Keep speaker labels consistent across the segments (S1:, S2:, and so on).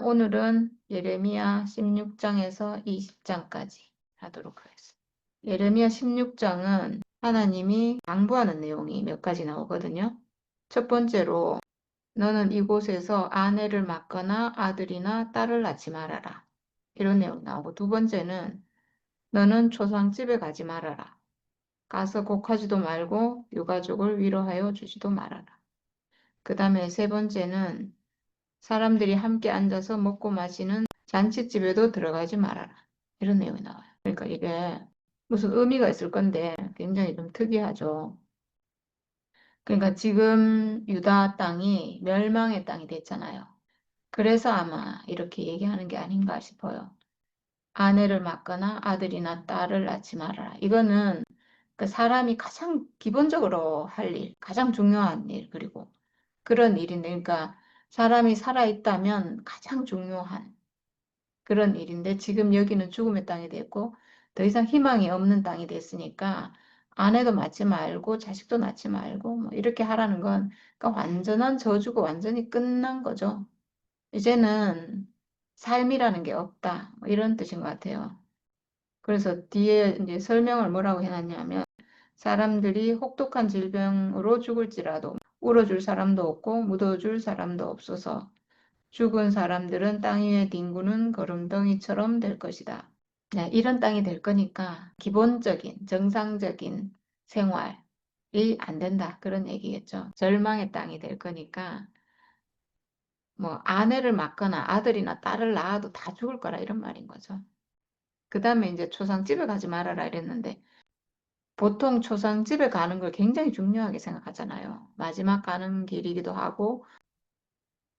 S1: 오늘은 예레미야 16장에서 20장까지 하도록 하겠습니다. 예레미야 16장은 하나님이 당부하는 내용이 몇 가지 나오거든요. 첫 번째로 너는 이곳에서 아내를 맡거나 아들이나 딸을 낳지 말아라. 이런 내용이 나오고, 두 번째는 너는 초상집에 가지 말아라. 가서 곡하지도 말고 유가족을 위로하여 주지도 말아라. 그 다음에 세 번째는 사람들이 함께 앉아서 먹고 마시는 잔치집에도 들어가지 말아라. 이런 내용이 나와요. 그러니까 이게 무슨 의미가 있을 건데 굉장히 좀 특이하죠. 그러니까 지금 유다 땅이 멸망의 땅이 됐잖아요. 그래서 아마 이렇게 얘기하는 게 아닌가 싶어요. 아내를 맡거나 아들이나 딸을 낳지 말아라. 이거는 그 사람이 가장 기본적으로 할 일, 가장 중요한 일, 그리고 그런 일인데, 그러니까 사람이 살아있다면 가장 중요한 그런 일인데, 지금 여기는 죽음의 땅이 됐고 더 이상 희망이 없는 땅이 됐으니까 아내도 낳지 말고 자식도 낳지 말고 뭐 이렇게 하라는 건, 그러니까 완전한 저주고 완전히 끝난 거죠. 이제는 삶이라는 게 없다, 뭐 이런 뜻인 것 같아요. 그래서 뒤에 이제 설명을 뭐라고 해놨냐면, 사람들이 혹독한 질병으로 죽을지라도 울어줄 사람도 없고 묻어줄 사람도 없어서 죽은 사람들은 땅 위에 뒹구는 거름덩이처럼 될 것이다. 네, 이런 땅이 될 거니까 기본적인 정상적인 생활이 안 된다, 그런 얘기겠죠. 절망의 땅이 될 거니까 뭐 아내를 맡거나 아들이나 딸을 낳아도 다 죽을 거라, 이런 말인 거죠. 그 다음에 이제 초상집에 가지 말아라 이랬는데, 보통 초상집에 가는 걸 굉장히 중요하게 생각하잖아요. 마지막 가는 길이기도 하고,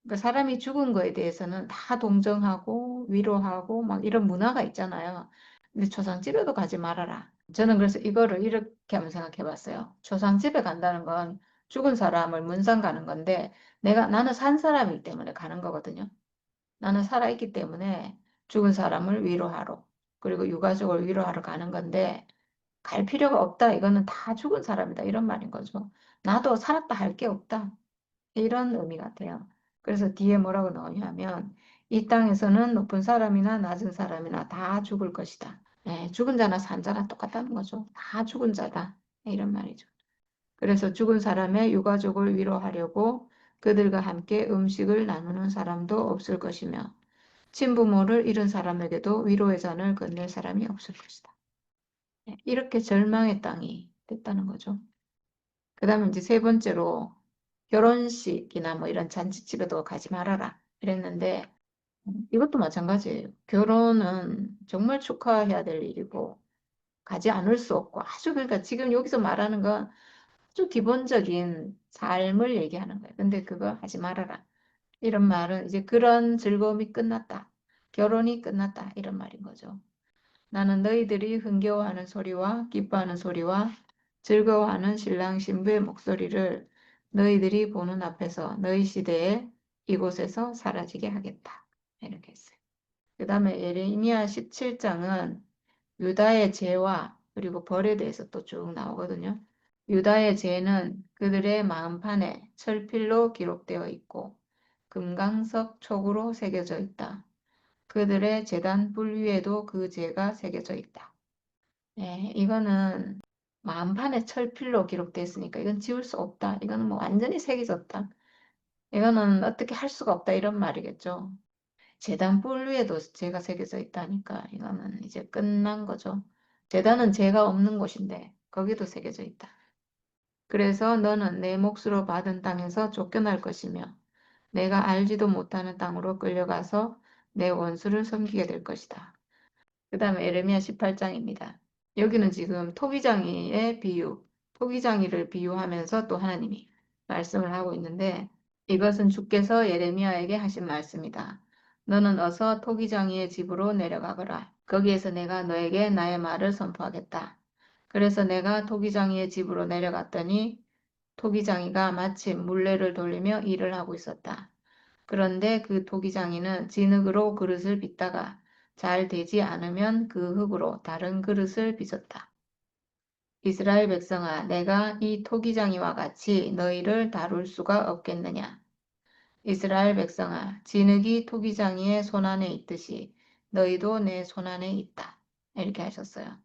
S1: 그러니까 사람이 죽은 거에 대해서는 다 동정하고 위로하고 막 이런 문화가 있잖아요. 근데 초상집에도 가지 말아라. 저는 그래서 이거를 이렇게 한번 생각해 봤어요. 초상집에 간다는 건 죽은 사람을 문상 가는 건데, 나는 산 사람이기 때문에 가는 거거든요. 나는 살아있기 때문에 죽은 사람을 위로하러, 그리고 유가족을 위로하러 가는 건데, 갈 필요가 없다, 이거는 다 죽은 사람이다, 이런 말인 거죠. 나도 살았다 할 게 없다, 이런 의미 같아요. 그래서 뒤에 뭐라고 나오냐면, 이 땅에서는 높은 사람이나 낮은 사람이나 다 죽을 것이다. 네, 죽은 자나 산 자나 똑같다는 거죠. 다 죽은 자다, 이런 말이죠. 그래서 죽은 사람의 유가족을 위로하려고 그들과 함께 음식을 나누는 사람도 없을 것이며, 친부모를 잃은 사람에게도 위로의 잔을 건넬 사람이 없을 것이다. 네, 이렇게 절망의 땅이 됐다는 거죠. 그 다음에 이제 세 번째로 결혼식이나 뭐 이런 잔치집에도 가지 말아라 이랬는데, 이것도 마찬가지예요. 결혼은 정말 축하해야 될 일이고 가지 않을 수 없고, 아주, 그러니까 지금 여기서 말하는 건 아주 기본적인 삶을 얘기하는 거예요. 근데 그거 하지 말아라, 이런 말은 이제 그런 즐거움이 끝났다, 결혼이 끝났다, 이런 말인 거죠. 나는 너희들이 흥겨워하는 소리와 기뻐하는 소리와 즐거워하는 신랑 신부의 목소리를 너희들이 보는 앞에서 너희 시대에 이곳에서 사라지게 하겠다, 이렇게 했어요. 그 다음에 예레미야 17장은 유다의 죄와 그리고 벌에 대해서 또 쭉 나오거든요. 유다의 죄는 그들의 마음판에 철필로 기록되어 있고 금강석 촉으로 새겨져 있다. 그들의 제단 뿔 위에도 그 죄가 새겨져 있다. 네, 이거는 마음판에 철필로 기록되어 있으니까 이건 지울 수 없다, 이거는 뭐 완전히 새겨졌다, 이거는 어떻게 할 수가 없다, 이런 말이겠죠. 제단 뿔 위에도 죄가 새겨져 있다니까 이거는 이제 끝난 거죠. 제단은 죄가 없는 곳인데 거기도 새겨져 있다. 그래서 너는 내 몫으로 받은 땅에서 쫓겨날 것이며 내가 알지도 못하는 땅으로 끌려가서 내 원수를 섬기게 될 것이다. 그 다음에 에레미야 18장입니다. 여기는 지금 토기장이의 비유, 토기장이를 비유하면서 또 하나님이 말씀을 하고 있는데, 이것은 주께서 예레미야에게 하신 말씀이다. 너는 어서 토기장이의 집으로 내려가거라. 거기에서 내가 너에게 나의 말을 선포하겠다. 그래서 내가 토기장이의 집으로 내려갔더니 토기장이가 마침 물레를 돌리며 일을 하고 있었다. 그런데 그 토기장이는 진흙으로 그릇을 빚다가 잘 되지 않으면 그 흙으로 다른 그릇을 빚었다. 이스라엘 백성아, 내가 이 토기장이와 같이 너희를 다룰 수가 없겠느냐? 이스라엘 백성아, 진흙이 토기장이의 손안에 있듯이 너희도 내 손안에 있다. 이렇게 하셨어요.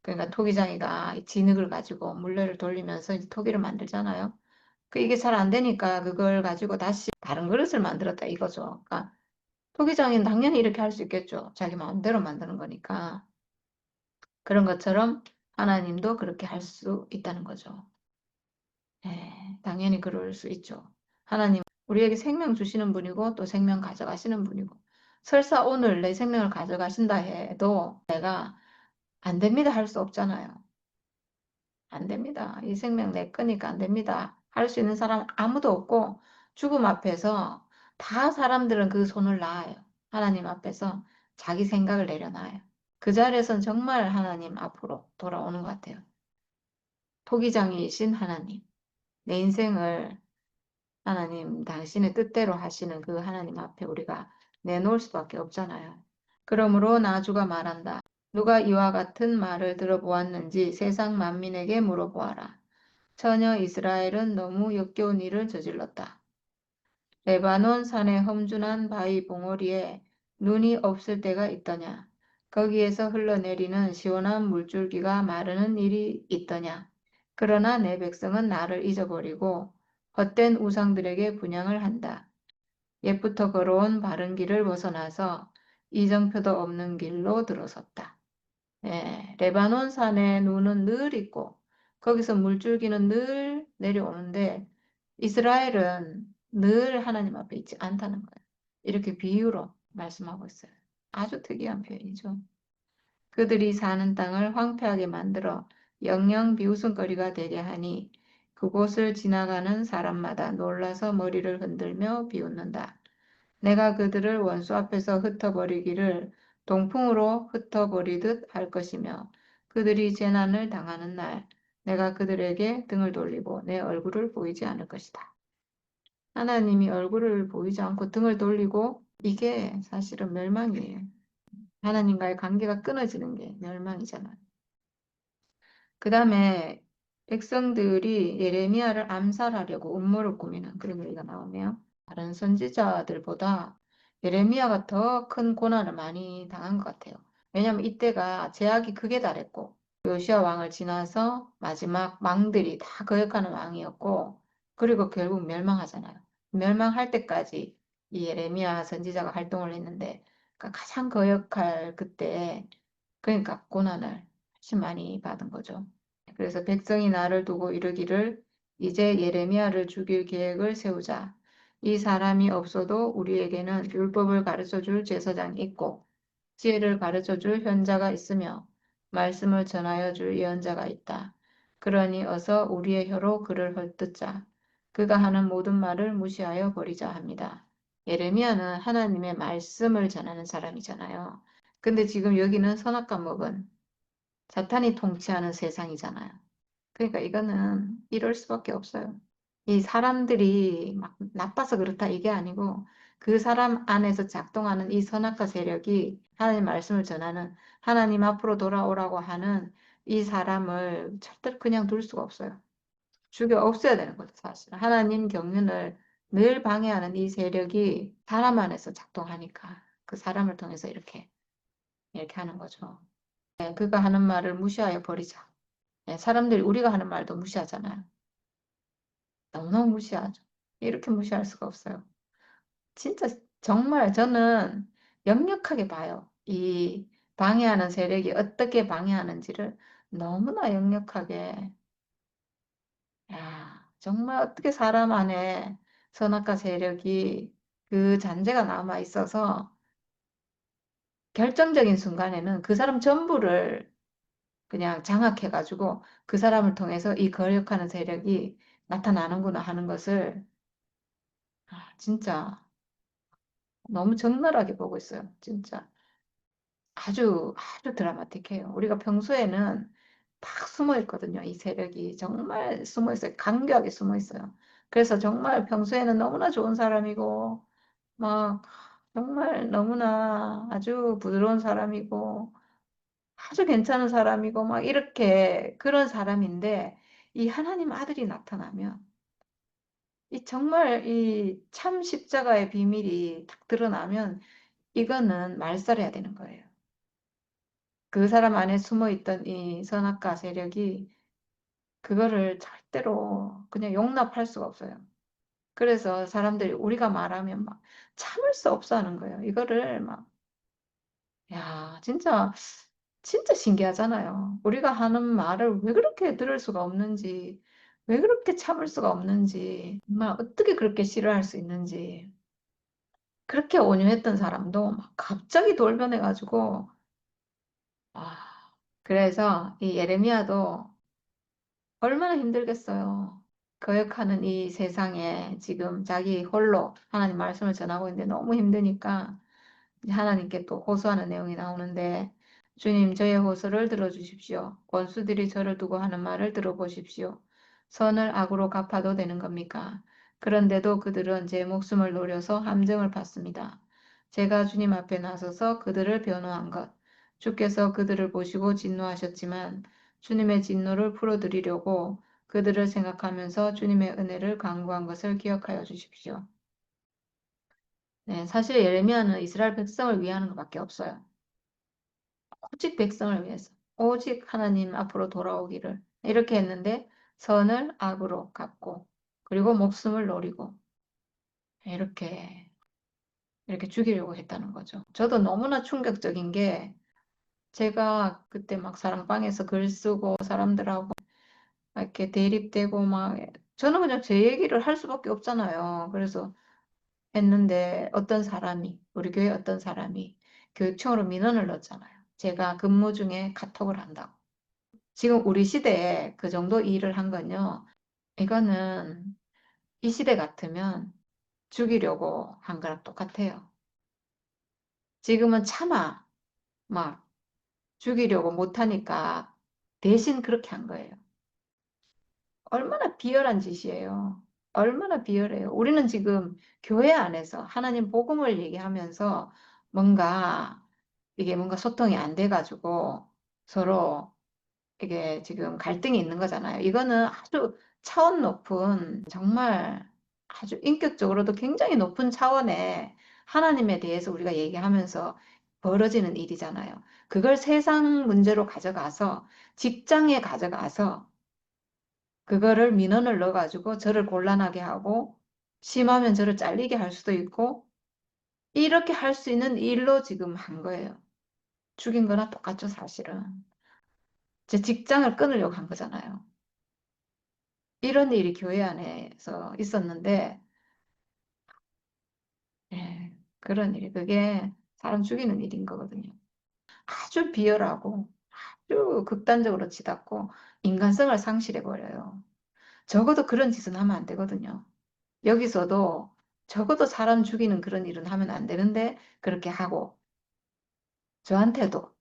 S1: 그러니까 토기장이가 진흙을 가지고 물레를 돌리면서 이제 토기를 만들잖아요. 이게 잘 안 되니까 그걸 가지고 다시 다른 그릇을 만들었다 이거죠. 그러니까 토기장이는 당연히 이렇게 할 수 있겠죠. 자기 마음대로 만드는 거니까. 그런 것처럼 하나님도 그렇게 할 수 있다는 거죠. 당연히 그럴 수 있죠. 하나님 우리에게 생명 주시는 분이고 또 생명 가져가시는 분이고 설사 오늘 내 생명을 가져가신다 해도 내가 안 됩니다 할 수 없잖아요. 안 됩니다. 이 생명 내 거니까 안 됩니다. 할 수 있는 사람 아무도 없고 죽음 앞에서 다 사람들은 그 손을 놔요. 하나님 앞에서 자기 생각을 내려놔요. 그 자리에선 정말 하나님 앞으로 돌아오는 것 같아요. 토기장이신 하나님, 내 인생을 하나님 당신의 뜻대로 하시는 그 하나님 앞에 우리가 내놓을 수밖에 없잖아요. 그러므로 나주가 말한다. 누가 이와 같은 말을 들어보았는지 세상 만민에게 물어보아라. 처녀 이스라엘은 너무 역겨운 일을 저질렀다. 레바논 산의 험준한 바위 봉우리에 눈이 없을 때가 있더냐. 거기에서 흘러내리는 시원한 물줄기가 마르는 일이 있더냐. 그러나 내 백성은 나를 잊어버리고 헛된 우상들에게 분향을 한다. 옛부터 걸어온 바른 길을 벗어나서 이정표도 없는 길로 들어섰다. 레바논 산에 눈은 늘 있고 거기서 물줄기는 늘 내려오는데 이스라엘은 늘 하나님 앞에 있지 않다는 거예요. 이렇게 비유로 말씀하고 있어요. 아주 특이한 표현이죠. 그들이 사는 땅을 황폐하게 만들어 영영 비웃음거리가 되게 하니 그곳을 지나가는 사람마다 놀라서 머리를 흔들며 비웃는다. 내가 그들을 원수 앞에서 흩어버리기를 동풍으로 흩어버리듯 할 것이며 그들이 재난을 당하는 날 내가 그들에게 등을 돌리고 내 얼굴을 보이지 않을 것이다. 하나님이 얼굴을 보이지 않고 등을 돌리고 이게 사실은 멸망이에요. 하나님과의 관계가 끊어지는 게 멸망이잖아요. 그 다음에 백성들이 예레미야를 암살하려고 음모를 꾸미는 그런 얘기가 나오네요. 다른 선지자들보다 예레미야가 더 큰 고난을 많이 당한 것 같아요. 왜냐하면 이때가 제약이 크게 달했고 요시야 왕을 지나서 마지막 왕들이 다 거역하는 왕이었고 그리고 결국 멸망하잖아요. 멸망할 때까지 이 예레미야 선지자가 활동을 했는데 그러니까 가장 거역할 그때 그러니까 고난을 훨씬 많이 받은 거죠. 그래서 백성이 나를 두고 이르기를 이제 예레미야를 죽일 계획을 세우자. 이 사람이 없어도 우리에게는 율법을 가르쳐줄 제사장이 있고 지혜를 가르쳐줄 현자가 있으며 말씀을 전하여 줄 예언자가 있다. 그러니 어서 우리의 혀로 그를 헐뜯자. 그가 하는 모든 말을 무시하여 버리자 합니다. 예레미야는 하나님의 말씀을 전하는 사람이잖아요. 근데 지금 여기는 선악과 먹은 사탄이 통치하는 세상이잖아요. 그러니까 이거는 이럴 수밖에 없어요. 이 사람들이 막 나빠서 그렇다 이게 아니고 그 사람 안에서 작동하는 이 선악과 세력이 하나님 말씀을 전하는 하나님 앞으로 돌아오라고 하는 이 사람을 절대로 그냥 둘 수가 없어요. 죽여 없애야 되는 거죠, 사실. 하나님 경륜을 늘 방해하는 이 세력이 사람 안에서 작동하니까 그 사람을 통해서 이렇게 하는 거죠. 그가 하는 말을 무시하여 버리자. 사람들이 우리가 하는 말도 무시하잖아요. 너무너무 무시하죠. 이렇게 무시할 수가 없어요. 진짜 정말 저는 역력하게 봐요. 이 방해하는 세력이 어떻게 방해하는지를 너무나 역력하게 야, 정말 어떻게 사람 안에 선악과 세력이 그 잔재가 남아 있어서 결정적인 순간에는 그 사람 전부를 그냥 장악해가지고 그 사람을 통해서 이 거역하는 세력이 나타나는구나 하는 것을 진짜 너무 적나라하게 보고 있어요. 진짜 아주 아주 드라마틱해요. 우리가 평소에는 딱 숨어 있거든요. 이 세력이 정말 숨어 있어요. 간교하게 숨어 있어요. 그래서 정말 평소에는 너무나 좋은 사람이고 막 정말 너무나 아주 부드러운 사람이고 아주 괜찮은 사람이고 막 이렇게 그런 사람인데 이 하나님 아들이 나타나면 이 정말 이 참 십자가의 비밀이 딱 드러나면 이거는 말살해야 되는 거예요. 그 사람 안에 숨어 있던 이 선악과 세력이 그거를 절대로 그냥 용납할 수가 없어요. 그래서 사람들이 우리가 말하면 막 참을 수 없어 하는 거예요. 이거를 막, 야, 진짜 신기하잖아요. 우리가 하는 말을 왜 그렇게 들을 수가 없는지, 왜 그렇게 참을 수가 없는지, 정말 어떻게 그렇게 싫어할 수 있는지. 그렇게 온유했던 사람도 막 갑자기 돌변해가지고, 아, 그래서 이 예레미야도 얼마나 힘들겠어요. 거역하는 이 세상에 지금 자기 홀로 하나님 말씀을 전하고 있는데 너무 힘드니까 이제 하나님께 또 호소하는 내용이 나오는데 주님 저의 호소를 들어주십시오. 원수들이 저를 두고 하는 말을 들어보십시오. 선을 악으로 갚아도 되는 겁니까? 그런데도 그들은 제 목숨을 노려서 함정을 받습니다. 제가 주님 앞에 나서서 그들을 변호한 것. 주께서 그들을 보시고 진노하셨지만 주님의 진노를 풀어드리려고 그들을 생각하면서 주님의 은혜를 간구한 것을 기억하여 주십시오. 네, 사실 예레미야는 이스라엘 백성을 위하는 것밖에 없어요. 오직 백성을 위해서. 오직 하나님 앞으로 돌아오기를. 이렇게 했는데 선을 악으로 갚고 그리고 목숨을 노리고 이렇게 죽이려고 했다는 거죠. 저도 너무나 충격적인 게 제가 그때 막 사랑방에서 글 쓰고 사람들하고 이렇게 대립되고 막 저는 그냥 제 얘기를 할 수밖에 없잖아요. 그래서 했는데 어떤 사람이 우리 교회 어떤 사람이 교육청으로 민원을 넣었잖아요. 제가 근무 중에 카톡을 한다고. 지금 우리 시대에 그 정도 일을 한 건요. 이거는 이 시대 같으면 죽이려고 한 거랑 똑같아요. 지금은 차마 막 죽이려고 못하니까 대신 그렇게 한 거예요. 얼마나 비열한 짓이에요. 얼마나 비열해요. 우리는 지금 교회 안에서 하나님 복음을 얘기하면서 뭔가 이게 뭔가 소통이 안 돼가지고 서로 이게 지금 갈등이 있는 거잖아요. 이거는 아주 차원 높은 정말 아주 인격적으로도 굉장히 높은 차원의 하나님에 대해서 우리가 얘기하면서 벌어지는 일이잖아요. 그걸 세상 문제로 가져가서 직장에 가져가서 그거를 민원을 넣어가지고 저를 곤란하게 하고 심하면 저를 잘리게 할 수도 있고 이렇게 할 수 있는 일로 지금 한 거예요. 죽인 거나 똑같죠, 사실은. 제 직장을 끊으려고 한 거잖아요. 이런 일이 교회 안에서 있었는데, 예, 그런 일이, 그게 사람 죽이는 일인 거거든요. 아주 비열하고, 아주 극단적으로 치닫고, 인간성을 상실해버려요. 적어도 그런 짓은 하면 안 되거든요. 여기서도 적어도 사람 죽이는 그런 일은 하면 안 되는데, 그렇게 하고, 저한테도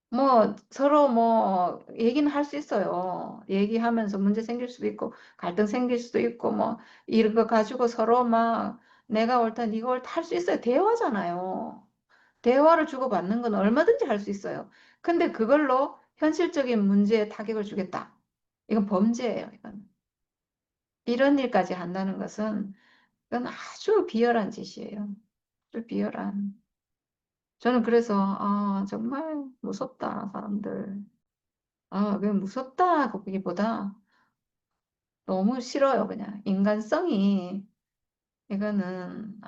S1: 뭐 서로 뭐 얘기는 할 수 있어요. 얘기하면서 문제 생길 수도 있고 갈등 생길 수도 있고 뭐 이런 거 가지고 서로 막 내가 옳다 네가 옳다 할 수 있어요. 대화잖아요. 대화를 주고받는 건 얼마든지 할 수 있어요. 근데 그걸로 현실적인 문제에 타격을 주겠다. 이건 범죄예요. 이건. 이런 일까지 한다는 것은 이건 아주 비열한 짓이에요. 아주 비열한. 저는 그래서 정말 무섭다 사람들. 그게 무섭다, 거기보다 너무 싫어요, 그냥. 인간성이, 이거는,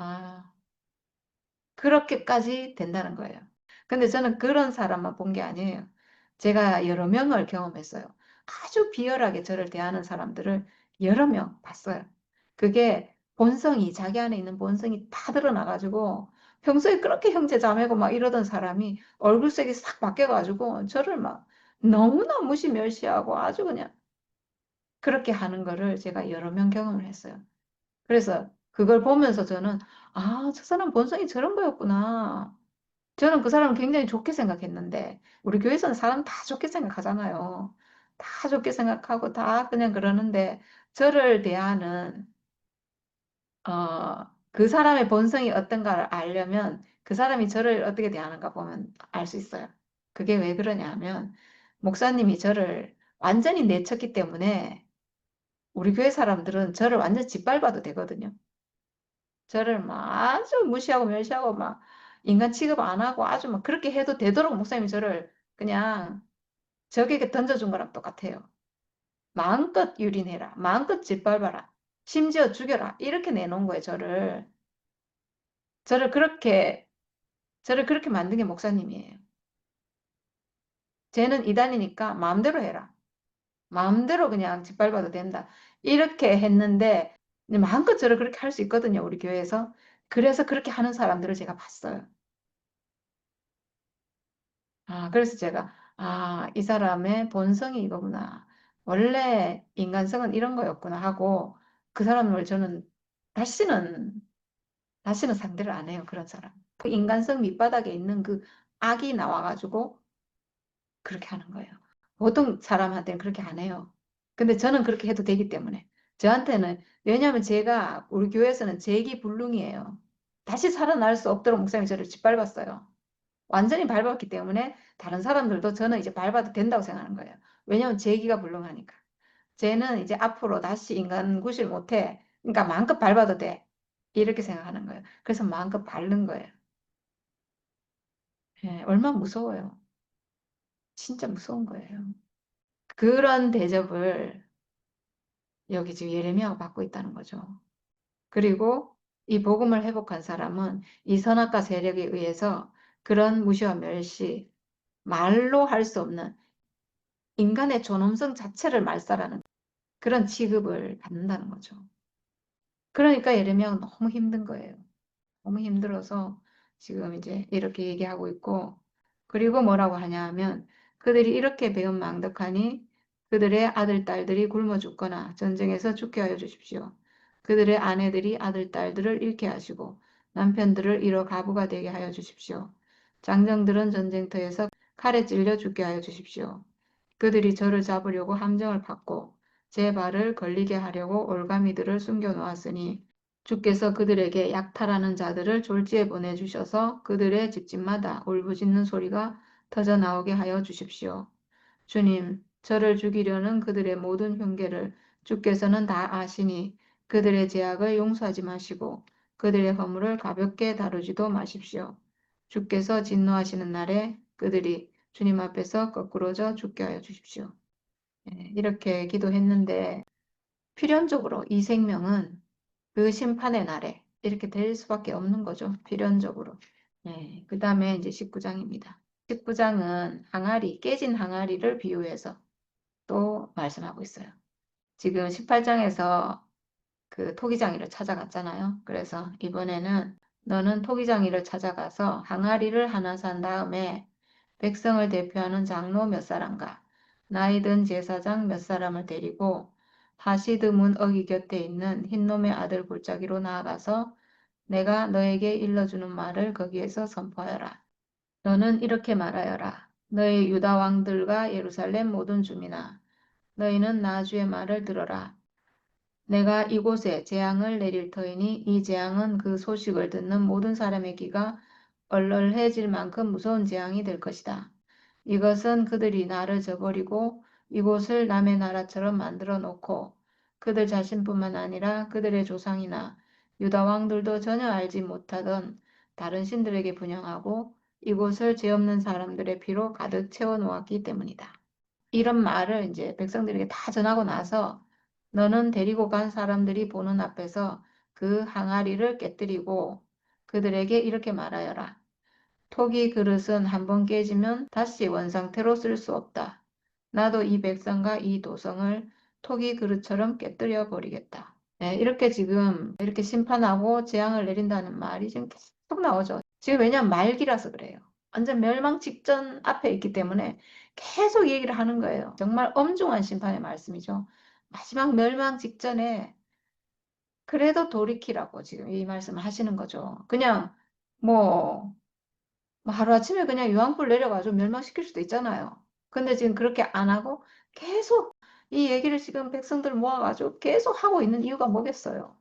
S1: 그렇게까지 된다는 거예요. 근데 저는 그런 사람만 본 게 아니에요. 제가 여러 명을 경험했어요. 아주 비열하게 저를 대하는 사람들을 여러 명 봤어요. 그게 본성이, 자기 안에 있는 본성이 다 드러나가지고, 평소에 그렇게 형제 자매고 막 이러던 사람이 얼굴색이 싹 바뀌어가지고, 저를 막 너무나 무시 멸시하고 아주 그냥 그렇게 하는 거를 제가 여러 명 경험을 했어요. 그래서 그걸 보면서 저는, 저 사람 본성이 저런 거였구나. 저는 그 사람을 굉장히 좋게 생각했는데, 우리 교회에서는 사람 다 좋게 생각하잖아요. 다 좋게 생각하고 다 그냥 그러는데, 저를 대하는, 그 사람의 본성이 어떤가를 알려면 그 사람이 저를 어떻게 대하는가 보면 알 수 있어요. 그게 왜 그러냐 하면, 목사님이 저를 완전히 내쳤기 때문에 우리 교회 사람들은 저를 완전 짓밟아도 되거든요. 저를 막 아주 무시하고 멸시하고 막 인간 취급 안 하고 아주 막 그렇게 해도 되도록 목사님이 저를 그냥 적에게 던져준 거랑 똑같아요. 마음껏 유린해라. 마음껏 짓밟아라. 심지어 죽여라. 이렇게 내놓은 거예요, 저를. 저를 그렇게, 저를 그렇게 만든 게 목사님이에요. 쟤는 이단이니까 마음대로 해라. 마음대로 그냥 짓밟아도 된다. 이렇게 했는데 마음껏 저를 그렇게 할 수 있거든요, 우리 교회에서. 그래서 그렇게 하는 사람들을 제가 봤어요. 그래서 제가, 이 사람의 본성이 이거구나. 원래 인간성은 이런 거였구나 하고 그 사람을 저는 다시는, 다시는 상대를 안 해요, 그런 사람. 그 인간성 밑바닥에 있는 그 악이 나와가지고 그렇게 하는 거예요. 보통 사람한테는 그렇게 안 해요. 근데 저는 그렇게 해도 되기 때문에. 저한테는, 왜냐하면 제가, 우리 교회에서는 재기불능이에요. 다시 살아날 수 없도록 목사님이 저를 짓밟았어요. 완전히 밟았기 때문에 다른 사람들도 저는 이제 밟아도 된다고 생각하는 거예요. 왜냐하면 재기가 불능하니까. 쟤는 이제 앞으로 다시 인간 구실 못해. 그러니까 마음껏 밟아도 돼. 이렇게 생각하는 거예요. 그래서 마음껏 밟는 거예요. 예, 얼마나 무서워요. 진짜 무서운 거예요. 그런 대접을 여기 지금 예레미야가 받고 있다는 거죠. 그리고 이 복음을 회복한 사람은 이 선악과 세력에 의해서 그런 무시와 멸시, 말로 할 수 없는 인간의 존엄성 자체를 말살하는 그런 취급을 받는다는 거죠. 그러니까 예레미야가 너무 힘든 거예요. 너무 힘들어서 지금 이제 이렇게 얘기하고 있고, 그리고 뭐라고 하냐 하면 그들이 이렇게 배은망덕하니 그들의 아들, 딸들이 굶어 죽거나 전쟁에서 죽게 하여 주십시오. 그들의 아내들이 아들, 딸들을 잃게 하시고 남편들을 잃어 가부가 되게 하여 주십시오. 장정들은 전쟁터에서 칼에 찔려 죽게 하여 주십시오. 그들이 저를 잡으려고 함정을 팠고 제 발을 걸리게 하려고 올가미들을 숨겨 놓았으니 주께서 그들에게 약탈하는 자들을 졸지에 보내주셔서 그들의 집집마다 울부짖는 소리가 터져 나오게 하여 주십시오. 주님, 저를 죽이려는 그들의 모든 흉계를 주께서는 다 아시니 그들의 죄악을 용서하지 마시고 그들의 허물을 가볍게 다루지도 마십시오. 주께서 진노하시는 날에 그들이 주님 앞에서 거꾸로져 죽게 하여 주십시오. 이렇게 기도했는데 필연적으로 이 생명은 그 심판의 날에 이렇게 될 수밖에 없는 거죠. 필연적으로. 그 다음에 이제 19장입니다. 19장은 항아리, 깨진 항아리를 비유해서 또 말씀하고 있어요. 지금 18장에서 그 토기장이를 찾아갔잖아요. 그래서 이번에는 너는 토기장이를 찾아가서 항아리를 하나 산 다음에 백성을 대표하는 장로 몇 사람과 나이 든 제사장 몇 사람을 데리고 하시드 문 어기 곁에 있는 흰놈의 아들 골짜기로 나아가서 내가 너에게 일러주는 말을 거기에서 선포하여라. 너는 이렇게 말하여라. 너희 유다 왕들과 예루살렘 모든 주민아, 너희는 나 주의 말을 들어라. 내가 이곳에 재앙을 내릴 터이니 이 재앙은 그 소식을 듣는 모든 사람의 귀가 얼얼해질 만큼 무서운 재앙이 될 것이다. 이것은 그들이 나를 저버리고 이곳을 남의 나라처럼 만들어 놓고 그들 자신뿐만 아니라 그들의 조상이나 유다 왕들도 전혀 알지 못하던 다른 신들에게 분향하고 이곳을 죄 없는 사람들의 피로 가득 채워 놓았기 때문이다. 이런 말을 이제 백성들에게 다 전하고 나서 너는 데리고 간 사람들이 보는 앞에서 그 항아리를 깨뜨리고 그들에게 이렇게 말하여라. 토기 그릇은 한번 깨지면 다시 원상태로 쓸 수 없다. 나도 이 백성과 이 도성을 토기 그릇처럼 깨뜨려 버리겠다. 이렇게 지금 이렇게 심판하고 재앙을 내린다는 말이 지금 계속 나오죠. 지금 왜냐하면 말기라서 그래요. 완전 멸망 직전 앞에 있기 때문에 계속 얘기를 하는 거예요. 정말 엄중한 심판의 말씀이죠. 마지막 멸망 직전에 그래도 돌이키라고 지금 이 말씀을 하시는 거죠. 그냥 뭐 하루아침에 그냥 유황불 내려가지고 멸망시킬 수도 있잖아요. 근데 지금 그렇게 안 하고 계속 이 얘기를 지금 백성들 모아가지고 계속 하고 있는 이유가 뭐겠어요?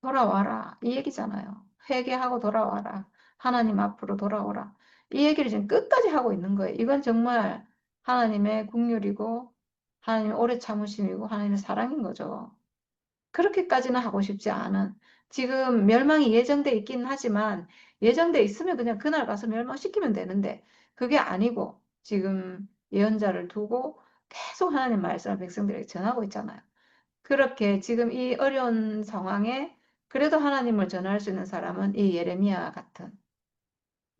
S1: 돌아와라. 이 얘기잖아요. 회개하고 돌아와라. 하나님 앞으로 돌아오라. 이 얘기를 지금 끝까지 하고 있는 거예요. 이건 정말 하나님의 국률이고 하나님 오래 참으심이고 하나님의 사랑인 거죠. 그렇게까지는 하고 싶지 않은 지금 멸망이 예정돼 있긴 하지만 예정돼 있으면 그냥 그날 가서 멸망시키면 되는데 그게 아니고 지금 예언자를 두고 계속 하나님 말씀을 백성들에게 전하고 있잖아요. 그렇게 지금 이 어려운 상황에 그래도 하나님을 전할 수 있는 사람은 이 예레미야 같은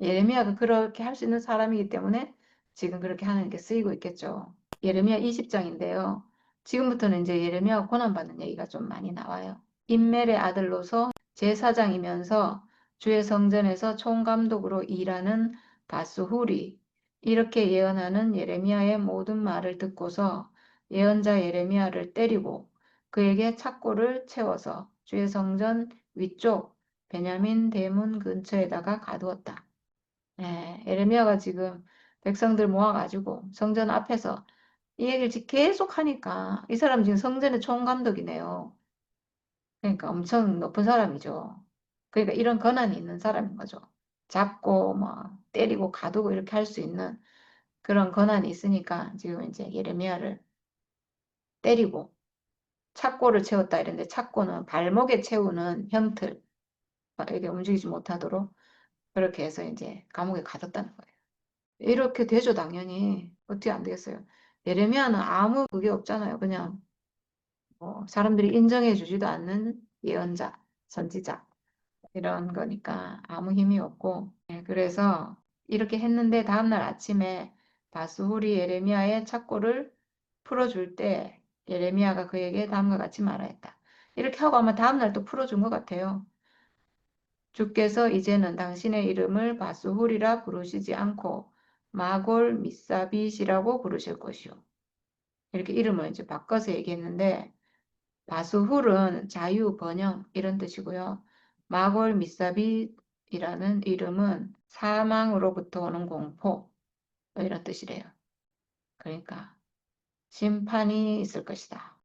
S1: 예레미야가 그렇게 할 수 있는 사람이기 때문에 지금 그렇게 하나님께 쓰이고 있겠죠. 예레미야 20장인데요. 지금부터는 이제 예레미야가 고난받는 얘기가 좀 많이 나와요. 인멜의 아들로서 제사장이면서 주의 성전에서 총감독으로 일하는 바스훌이 이렇게 예언하는 예레미야의 모든 말을 듣고서 예언자 예레미야를 때리고 그에게 착고를 채워서 주의 성전 위쪽 베냐민 대문 근처에다가 가두었다. 에르미야가 지금 백성들 모아가지고 성전 앞에서 이 얘기를 지금 계속 하니까 이 사람 지금 성전의 총감독이네요. 그러니까 엄청 높은 사람이죠. 그러니까 이런 권한이 있는 사람인 거죠. 잡고 뭐 때리고 가두고 이렇게 할 수 있는 그런 권한이 있으니까 지금 이제 예레미야를 때리고 착고를 채웠다 이랬는데 착고는 발목에 채우는 형틀 이게 움직이지 못하도록 그렇게 해서 이제 감옥에 가뒀다는 거예요. 이렇게 되죠, 당연히. 어떻게 안 되겠어요. 예레미야는 아무 그게 없잖아요. 그냥 뭐 사람들이 인정해 주지도 않는 예언자, 선지자 이런 거니까 아무 힘이 없고 그래서 이렇게 했는데 다음날 아침에 바스훌이 예레미야의 착고를 풀어줄 때 예레미야가 그에게 다음과 같이 말하였다. 이렇게 하고 아마 다음날 또 풀어준 것 같아요. 주께서 이제는 당신의 이름을 바스훌이라 부르시지 않고 마골 미사빗이라고 부르실 것이요. 이렇게 이름을 이제 바꿔서 얘기했는데 바스훌은 자유, 번영 이런 뜻이고요. 마골 미사빗이라는 이름은 사망으로부터 오는 공포 이런 뜻이래요. 그러니까 심판이 있을 것이다.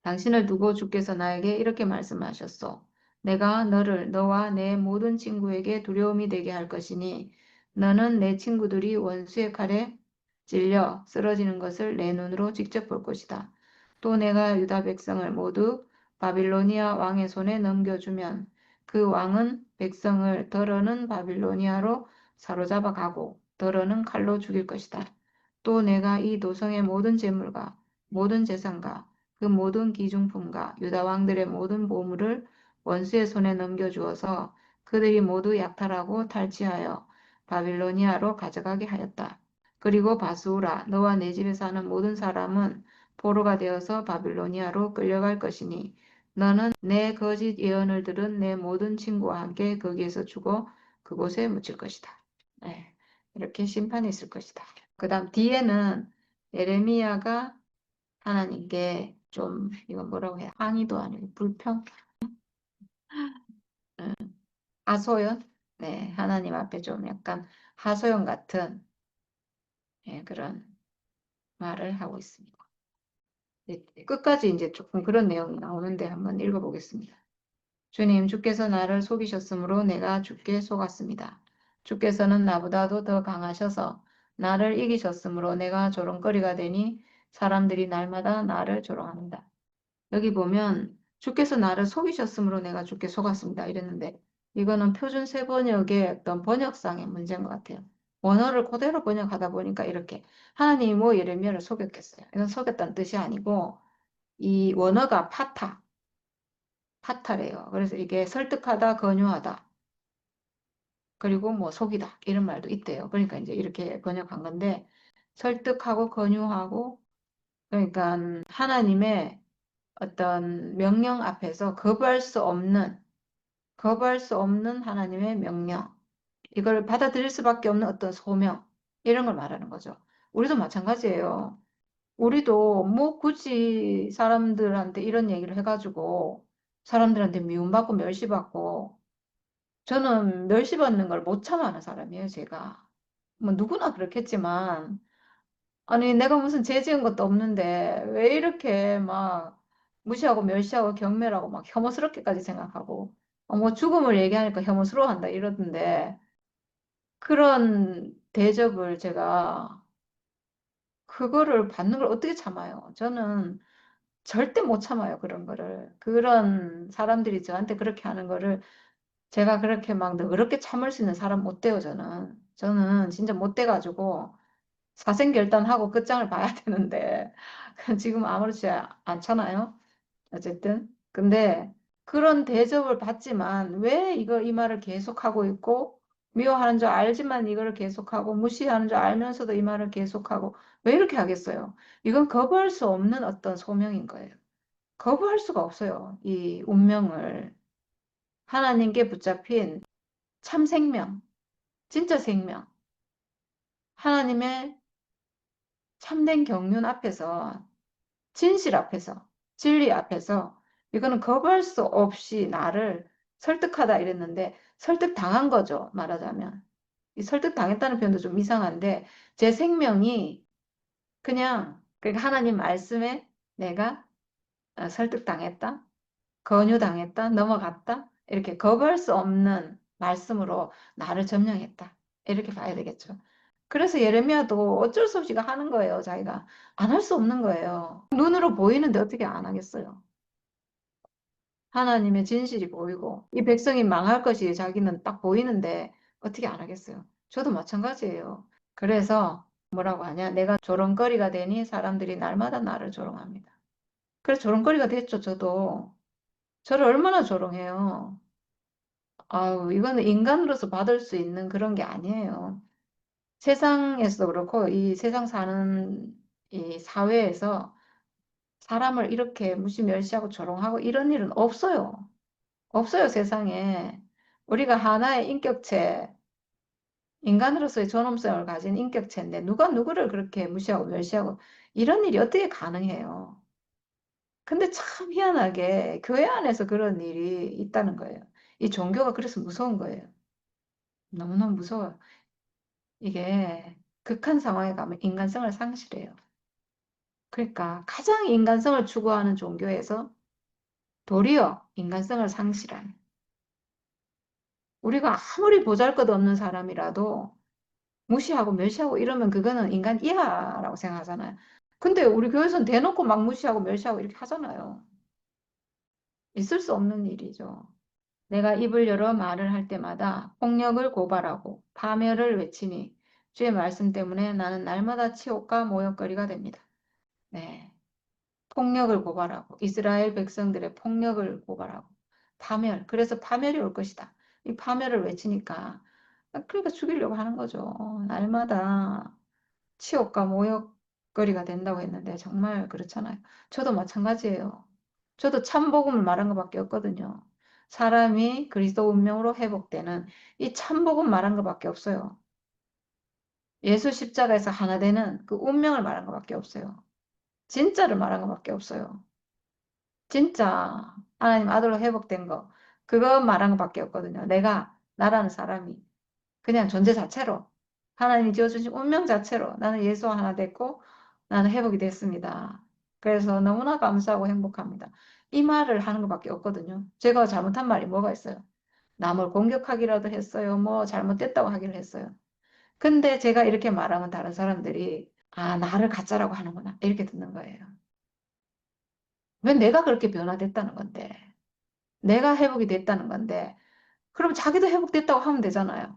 S1: 당신을 두고 주께서 나에게 이렇게 말씀하셨소. 내가 너를 너와 내 모든 친구에게 두려움이 되게 할 것이니 너는 내 친구들이 원수의 칼에 찔려 쓰러지는 것을 내 눈으로 직접 볼 것이다. 또 내가 유다 백성을 모두 바빌로니아 왕의 손에 넘겨주면 그 왕은 백성을 더러는 바빌로니아로 사로잡아 가고 더러는 칼로 죽일 것이다. 또 내가 이 도성의 모든 재물과 모든 재산과 그 모든 기중품과 유다 왕들의 모든 보물을 원수의 손에 넘겨주어서 그들이 모두 약탈하고 탈취하여 바빌로니아로 가져가게 하였다. 그리고 바스우라 너와 내 집에 사는 모든 사람은 포로가 되어서 바빌로니아로 끌려갈 것이니 너는 내 거짓 예언을 들은 내 모든 친구와 함께 거기에서 죽어 그곳에 묻힐 것이다. 네, 이렇게 심판이 있을 것이다. 그 다음 뒤에는 예레미야가 하나님께 좀 이건 뭐라고 해야 항의도 아니고 불평, 음, 하소연, 네 하나님 앞에 좀 약간 하소연 같은 그런 말을 하고 있습니다. 네, 끝까지 이제 조금 그런 내용이 나오는데 한번 읽어보겠습니다. 주님, 주께서 나를 속이셨으므로 내가 주께 속았습니다. 주께서는 나보다도 더 강하셔서 나를 이기셨으므로 내가 조롱거리가 되니 사람들이 날마다 나를 조롱합니다. 여기 보면 주께서 나를 속이셨으므로 내가 주께 속았습니다. 이랬는데 이거는 표준 세번역의 어떤 번역상의 문제인 것 같아요. 원어를 그대로 번역하다 보니까 이렇게 하나님이 뭐 예레미야를 속였겠어요. 이건 속였다는 뜻이 아니고 이 원어가 파타래요. 그래서 이게 설득하다, 권유하다, 그리고 뭐 속이다 이런 말도 있대요. 그러니까 이제 이렇게 번역한 건데 설득하고 권유하고 그러니까 하나님의 어떤 명령 앞에서 거부할 수 없는 하나님의 명령, 이걸 받아들일 수밖에 없는 어떤 소명, 이런 걸 말하는 거죠. 우리도 마찬가지예요. 우리도 뭐 굳이 사람들한테 이런 얘기를 해가지고 사람들한테 미움받고 멸시받고 저는 멸시받는 걸 못 참아하는 사람이에요, 제가. 뭐 누구나 그렇겠지만 아니 내가 무슨 죄 지은 것도 없는데 왜 이렇게 막 무시하고 멸시하고 경멸하고 막 혐오스럽게까지 생각하고 뭐 죽음을 얘기하니까 혐오스러워한다 이러던데 그런 대접을 제가 그거를 받는 걸 어떻게 참아요? 저는 절대 못 참아요, 그런 거를. 그런 사람들이 저한테 그렇게 하는 거를 제가 그렇게 막 너그럽게 참을 수 있는 사람 못 돼요, 저는. 저는 진짜 못 돼가지고 사생결단하고 끝장을 봐야 되는데 지금 아무렇지 않잖아요. 어쨌든. 근데 그런 대접을 받지만 왜 이 말을 계속하고 있고 미워하는 줄 알지만 이걸 계속하고 무시하는 줄 알면서도 이 말을 계속하고 왜 이렇게 하겠어요? 이건 거부할 수 없는 어떤 소명인 거예요. 거부할 수가 없어요. 이 운명을. 하나님께 붙잡힌 참 생명, 진짜 생명. 하나님의 참된 경륜 앞에서, 진실 앞에서, 진리 앞에서 이거는 거부할 수 없이 나를 설득하다 이랬는데 설득당한 거죠. 말하자면. 이 설득당했다는 표현도 좀 이상한데 제 생명이 그냥 그러니까 하나님 말씀에 내가 설득당했다. 권유당했다, 넘어갔다, 이렇게 거부할 수 없는 말씀으로 나를 점령했다. 이렇게 봐야 되겠죠. 그래서 예레미야도 어쩔 수 없이 하는 거예요, 자기가. 안 할 수 없는 거예요. 눈으로 보이는데 어떻게 안 하겠어요. 하나님의 진실이 보이고, 이 백성이 망할 것이 자기는 딱 보이는데 어떻게 안 하겠어요. 저도 마찬가지예요. 그래서 뭐라고 하냐, 내가 조롱거리가 되니 사람들이 날마다 나를 조롱합니다. 그래서 조롱거리가 됐죠, 저도. 저를 얼마나 조롱해요. 아우, 이거는 인간으로서 받을 수 있는 그런 게 아니에요. 세상에서도 그렇고, 이 세상 사는 이 사회에서 사람을 이렇게 무시 멸시하고 조롱하고 이런 일은 없어요. 없어요, 세상에. 우리가 하나의 인격체, 인간으로서의 존엄성을 가진 인격체인데, 누가 누구를 그렇게 무시하고 멸시하고 이런 일이 어떻게 가능해요? 근데 참 희한하게 교회 안에서 그런 일이 있다는 거예요. 이 종교가 그래서 무서운 거예요. 너무너무 무서워요. 이게 극한 상황에 가면 인간성을 상실해요. 그러니까 가장 인간성을 추구하는 종교에서 도리어 인간성을 상실하는. 우리가 아무리 보잘것없는 사람이라도 무시하고 멸시하고 이러면 그거는 인간 이하라고 생각하잖아요. 근데 우리 교회에서는 대놓고 막 무시하고 멸시하고 이렇게 하잖아요. 있을 수 없는 일이죠. 내가 입을 열어 말을 할 때마다 폭력을 고발하고 파멸을 외치니 주의 말씀 때문에 나는 날마다 치욕과 모욕거리가 됩니다. 네. 폭력을 고발하고 이스라엘 백성들의 폭력을 고발하고 파멸. 그래서 파멸이 올 것이다. 이 파멸을 외치니까 그러니까 죽이려고 하는 거죠. 날마다 치욕과 모욕거리가 된다고 했는데 정말 그렇잖아요. 저도 마찬가지예요. 저도 참복음을 말한 것밖에 없거든요. 사람이 그리스도 운명으로 회복되는 이 참복음 말한 것밖에 없어요. 예수 십자가에서 하나 되는 그 운명을 말한 것밖에 없어요. 진짜를 말한 것밖에 없어요. 진짜 하나님 아들로 회복된 거 그거 말한 것밖에 없거든요. 내가 나라는 사람이 그냥 존재 자체로 하나님이 지어주신 운명 자체로 나는 예수와 하나 됐고 나는 회복이 됐습니다. 그래서 너무나 감사하고 행복합니다. 이 말을 하는 것밖에 없거든요. 제가 잘못한 말이 뭐가 있어요? 남을 공격하기라도 했어요. 뭐 잘못됐다고 하기를 했어요. 근데 제가 이렇게 말하면 다른 사람들이 아, 나를 가짜라고 하는구나. 이렇게 듣는 거예요. 왜 내가 그렇게 변화됐다는 건데. 내가 회복이 됐다는 건데. 그럼 자기도 회복됐다고 하면 되잖아요.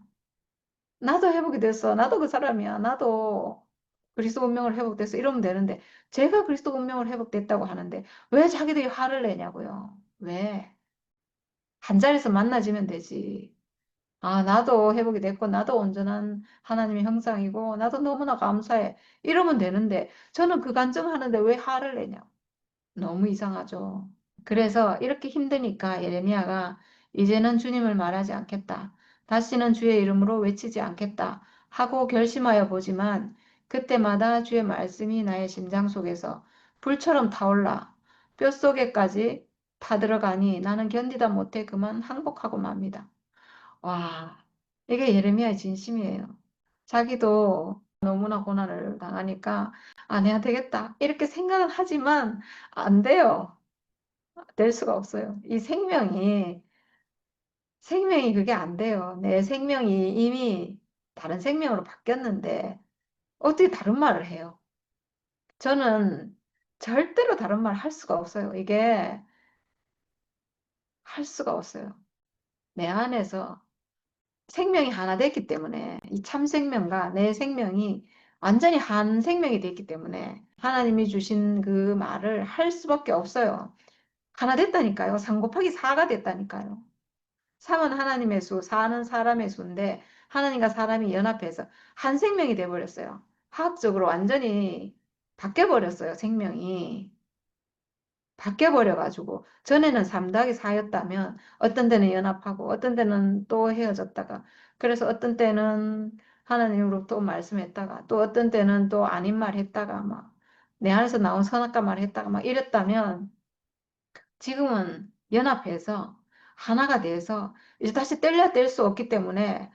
S1: 나도 회복이 됐어. 나도 그 사람이야. 나도 그리스도 운명을 회복됐어. 이러면 되는데 제가 그리스도 운명을 회복됐다고 하는데 왜 자기들이 화를 내냐고요. 왜? 한 자리에서 만나지면 되지. 아, 나도 회복이 됐고 나도 온전한 하나님의 형상이고 나도 너무나 감사해. 이러면 되는데 저는 그 간증하는데 왜 화를 내냐고. 너무 이상하죠. 그래서 이렇게 힘드니까 예레미야가 이제는 주님을 말하지 않겠다. 다시는 주의 이름으로 외치지 않겠다. 하고 결심하여 보지만 그때마다 주의 말씀이 나의 심장 속에서 불처럼 타올라 뼛속에까지 타들어가니 나는 견디다 못해 그만 항복하고 맙니다. 와, 이게 예레미야의 진심이에요. 자기도 너무나 고난을 당하니까 안 해야 되겠다. 이렇게 생각은 하지만 안 돼요. 될 수가 없어요. 이 생명이 그게 안 돼요. 내 생명이 이미 다른 생명으로 바뀌었는데 어떻게 다른 말을 해요? 저는 절대로 다른 말 할 수가 없어요. 이게 할 수가 없어요. 내 안에서 생명이 하나 됐기 때문에 이 참 생명과 내 생명이 완전히 한 생명이 됐기 때문에 하나님이 주신 그 말을 할 수밖에 없어요. 하나 됐다니까요. 3 곱하기 4가 됐다니까요. 3은 하나님의 수, 4는 사람의 수인데 하나님과 사람이 연합해서 한 생명이 돼버렸어요. 화학적으로 완전히 바뀌어버렸어요. 생명이. 바뀌어버려가지고 전에는 3 더하기 4였다면 어떤 때는 연합하고 어떤 때는 또 헤어졌다가 그래서 어떤 때는 하나님으로 또 말씀했다가 또 어떤 때는 또 아닌 말 했다가 막 내 안에서 나온 선악과 말 했다가 막 이랬다면 지금은 연합해서 하나가 돼서 이제 다시 뗄래야 뗄 수 없기 때문에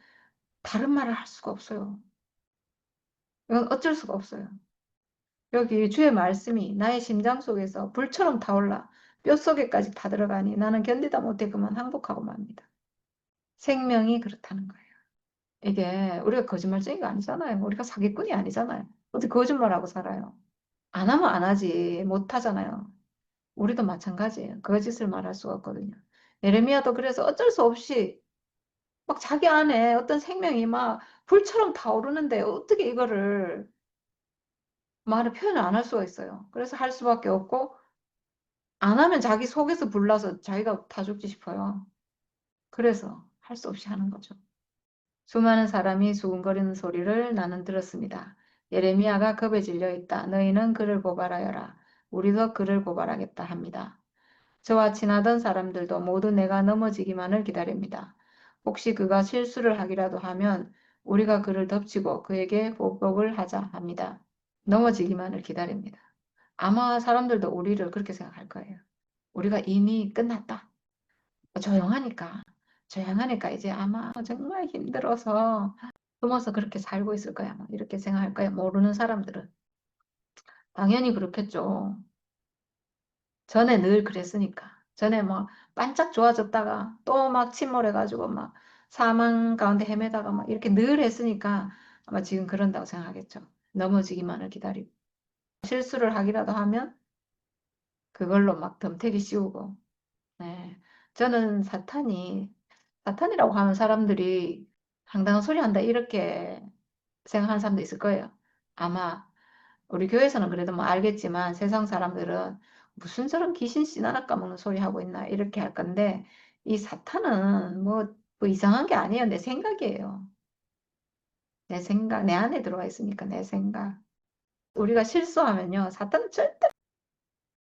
S1: 다른 말을 할 수가 없어요. 이건 어쩔 수가 없어요. 여기 주의 말씀이 나의 심장 속에서 불처럼 타올라 뼛속에까지 다 들어가니 나는 견디다 못해 그만 항복하고 맙니다. 생명이 그렇다는 거예요. 이게 우리가 거짓말쟁이가 아니잖아요. 우리가 사기꾼이 아니잖아요. 어떻게 거짓말하고 살아요? 안 하면 안 하지. 못 하잖아요. 우리도 마찬가지예요. 거짓을 말할 수가 없거든요. 예레미야도 그래서 어쩔 수 없이 막 자기 안에 어떤 생명이 막 불처럼 타오르는데 어떻게 이거를 말을 표현을 안 할 수가 있어요. 그래서 할 수밖에 없고 안 하면 자기 속에서 불나서 자기가 다 죽지 싶어요. 그래서 할 수 없이 하는 거죠. 수많은 사람이 수군거리는 소리를 나는 들었습니다. 예레미야가 겁에 질려 있다. 너희는 그를 고발하여라. 우리도 그를 고발하겠다 합니다. 저와 친하던 사람들도 모두 내가 넘어지기만을 기다립니다. 혹시 그가 실수를 하기라도 하면 우리가 그를 덮치고 그에게 보복을 하자 합니다. 넘어지기만을 기다립니다. 아마 사람들도 우리를 그렇게 생각할 거예요. 우리가 이미 끝났다. 조용하니까. 조용하니까 이제 아마 정말 힘들어서 숨어서 그렇게 살고 있을 거야. 뭐 이렇게 생각할 거야. 모르는 사람들은. 당연히 그렇겠죠. 전에 늘 그랬으니까. 전에 뭐 반짝 좋아졌다가 또 막 침몰해가지고 막 사망 가운데 헤매다가 막 이렇게 늘 했으니까 아마 지금 그런다고 생각하겠죠. 넘어지기만을 기다리고. 실수를 하기라도 하면 그걸로 막 덤태기 씌우고. 네. 저는 사탄이라고 하면 사람들이 황당한 소리 한다 이렇게 생각하는 사람도 있을 거예요. 아마 우리 교회에서는 그래도 뭐 알겠지만 세상 사람들은 무슨 저런 귀신 씨나라 까먹는 소리 하고 있나 이렇게 할 건데 이 사탄은 뭐 이상한 게 아니에요. 내 생각이에요. 내 생각, 내 안에 들어와 있으니까 내 생각. 우리가 실수하면요. 사탄은 절대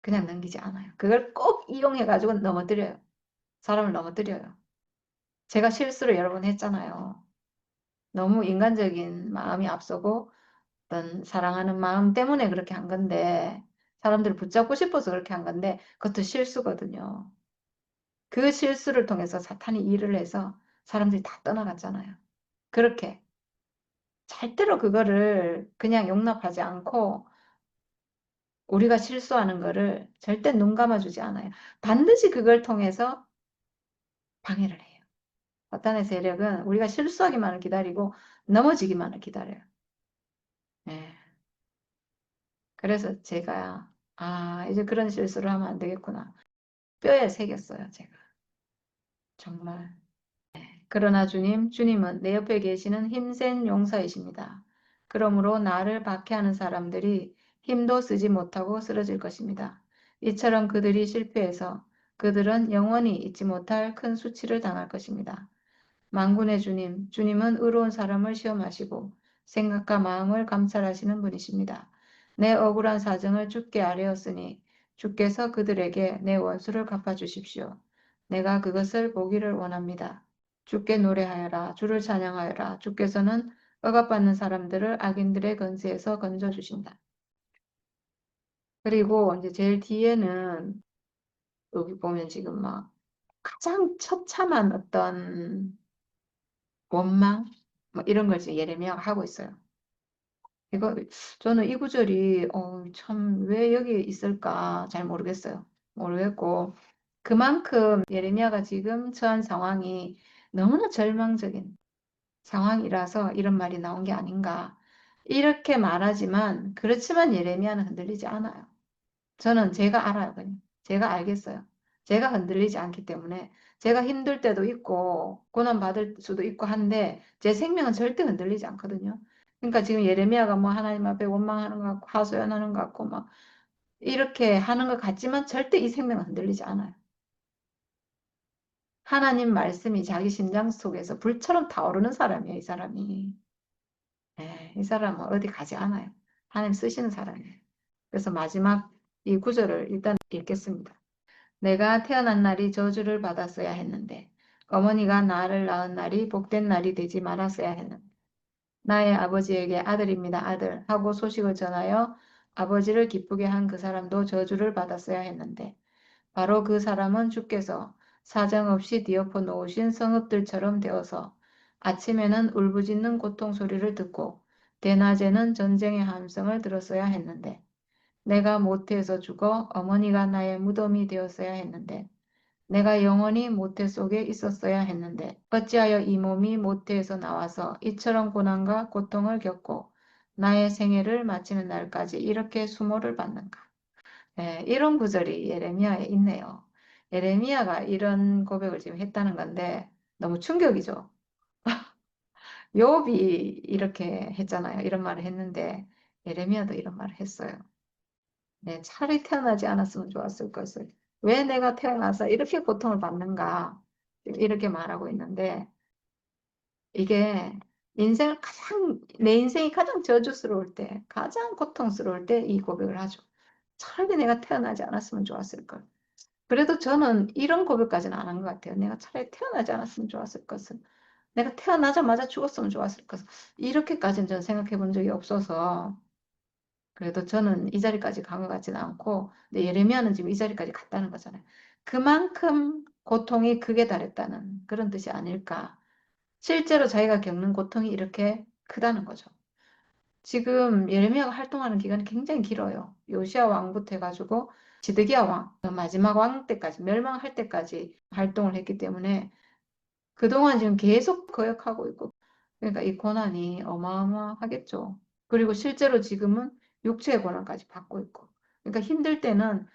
S1: 그냥 넘기지 않아요. 그걸 꼭 이용해가지고 넘어뜨려요. 사람을 넘어뜨려요. 제가 실수를 여러 번 했잖아요. 너무 인간적인 마음이 앞서고 어떤 사랑하는 마음 때문에 그렇게 한 건데 사람들을 붙잡고 싶어서 그렇게 한 건데 그것도 실수거든요. 그 실수를 통해서 사탄이 일을 해서 사람들이 다 떠나갔잖아요. 그렇게 절대로 그거를 그냥 용납하지 않고 우리가 실수하는 거를 절대 눈 감아주지 않아요. 반드시 그걸 통해서 방해를 해요. 사탄의 세력은 우리가 실수하기만을 기다리고 넘어지기만을 기다려요. 네. 그래서 제가 이제 그런 실수를 하면 안 되겠구나. 뼈에 새겼어요, 제가. 정말. 그러나 주님은 내 옆에 계시는 힘센 용사이십니다. 그러므로 나를 박해하는 사람들이 힘도 쓰지 못하고 쓰러질 것입니다. 이처럼 그들이 실패해서 그들은 영원히 잊지 못할 큰 수치를 당할 것입니다. 만군의 주님은 의로운 사람을 시험하시고 생각과 마음을 감찰하시는 분이십니다. 내 억울한 사정을 주께 아뢰었으니 주께서 그들에게 내 원수를 갚아주십시오. 내가 그것을 보기를 원합니다. 주께 노래하여라. 주를 찬양하여라. 주께서는 억압받는 사람들을 악인들의 건세에서 건져주신다. 그리고 이제 제일 뒤에는 여기 보면 지금 막 가장 처참한 어떤 원망 뭐 이런 걸 지금 예레미야가 하고 있어요. 이거 저는 이 구절이 참 왜 여기 있을까 잘 모르겠어요. 모르겠고 그만큼 예레미야가 지금 처한 상황이 너무나 절망적인 상황이라서 이런 말이 나온 게 아닌가. 이렇게 말하지만 그렇지만 예레미야는 흔들리지 않아요. 저는 제가 알아요, 그냥. 제가 알겠어요. 제가 흔들리지 않기 때문에 제가 힘들 때도 있고 고난받을 수도 있고 한데 제 생명은 절대 흔들리지 않거든요. 그러니까 지금 예레미야가 뭐 하나님 앞에 원망하는 것 같고 하소연하는 것 같고 막 이렇게 하는 것 같지만 절대 이 생명은 흔들리지 않아요. 하나님 말씀이 자기 심장 속에서 불처럼 타오르는 사람이에요, 이 사람이. 이 사람은 어디 가지 않아요. 하나님 쓰시는 사람이에요. 그래서 마지막 이 구절을 일단 읽겠습니다. 내가 태어난 날이 저주를 받았어야 했는데 어머니가 나를 낳은 날이 복된 날이 되지 말았어야 했는데 나의 아버지에게 아들입니다 아들 하고 소식을 전하여 아버지를 기쁘게 한 그 사람도 저주를 받았어야 했는데 바로 그 사람은 주께서 사정없이 뒤엎어 놓으신 성읍들처럼 되어서 아침에는 울부짖는 고통 소리를 듣고 대낮에는 전쟁의 함성을 들었어야 했는데 내가 모태에서 죽어 어머니가 나의 무덤이 되었어야 했는데 내가 영원히 모태 속에 있었어야 했는데 어찌하여 이 몸이 모태에서 나와서 이처럼 고난과 고통을 겪고 나의 생애를 마치는 날까지 이렇게 수모를 받는가. 이런 구절이 예레미야에 있네요. 예레미야가 이런 고백을 지금 했다는 건데 너무 충격이죠. 욥이 이렇게 했잖아요. 이런 말을 했는데 예레미야도 이런 말을 했어요. 네, 차라리 태어나지 않았으면 좋았을 것을. 왜 내가 태어나서 이렇게 고통을 받는가? 이렇게 말하고 있는데, 이게 내 인생이 가장 저주스러울 때, 가장 고통스러울 때 이 고백을 하죠. 차라리 내가 태어나지 않았으면 좋았을 걸. 그래도 저는 이런 고백까지는 안 한 것 같아요. 내가 차라리 태어나지 않았으면 좋았을 것을. 내가 태어나자마자 죽었으면 좋았을 것을. 이렇게까지는 저는 생각해 본 적이 없어서, 그래도 저는 이 자리까지 간 것 같지는 않고, 근데 예레미야는 지금 이 자리까지 갔다는 거잖아요. 그만큼 고통이 극에 달했다는 그런 뜻이 아닐까. 실제로 자기가 겪는 고통이 이렇게 크다는 거죠. 지금 예레미야가 활동하는 기간이 굉장히 길어요. 요시야 왕부터 해가지고 지드기야 왕, 그 마지막 왕 때까지, 멸망할 때까지 활동을 했기 때문에 그동안 지금 계속 거역하고 있고, 그러니까 이 고난이 어마어마하겠죠. 그리고 실제로 지금은 육체의 고난까지 받고 있고. 그러니까 힘들 때는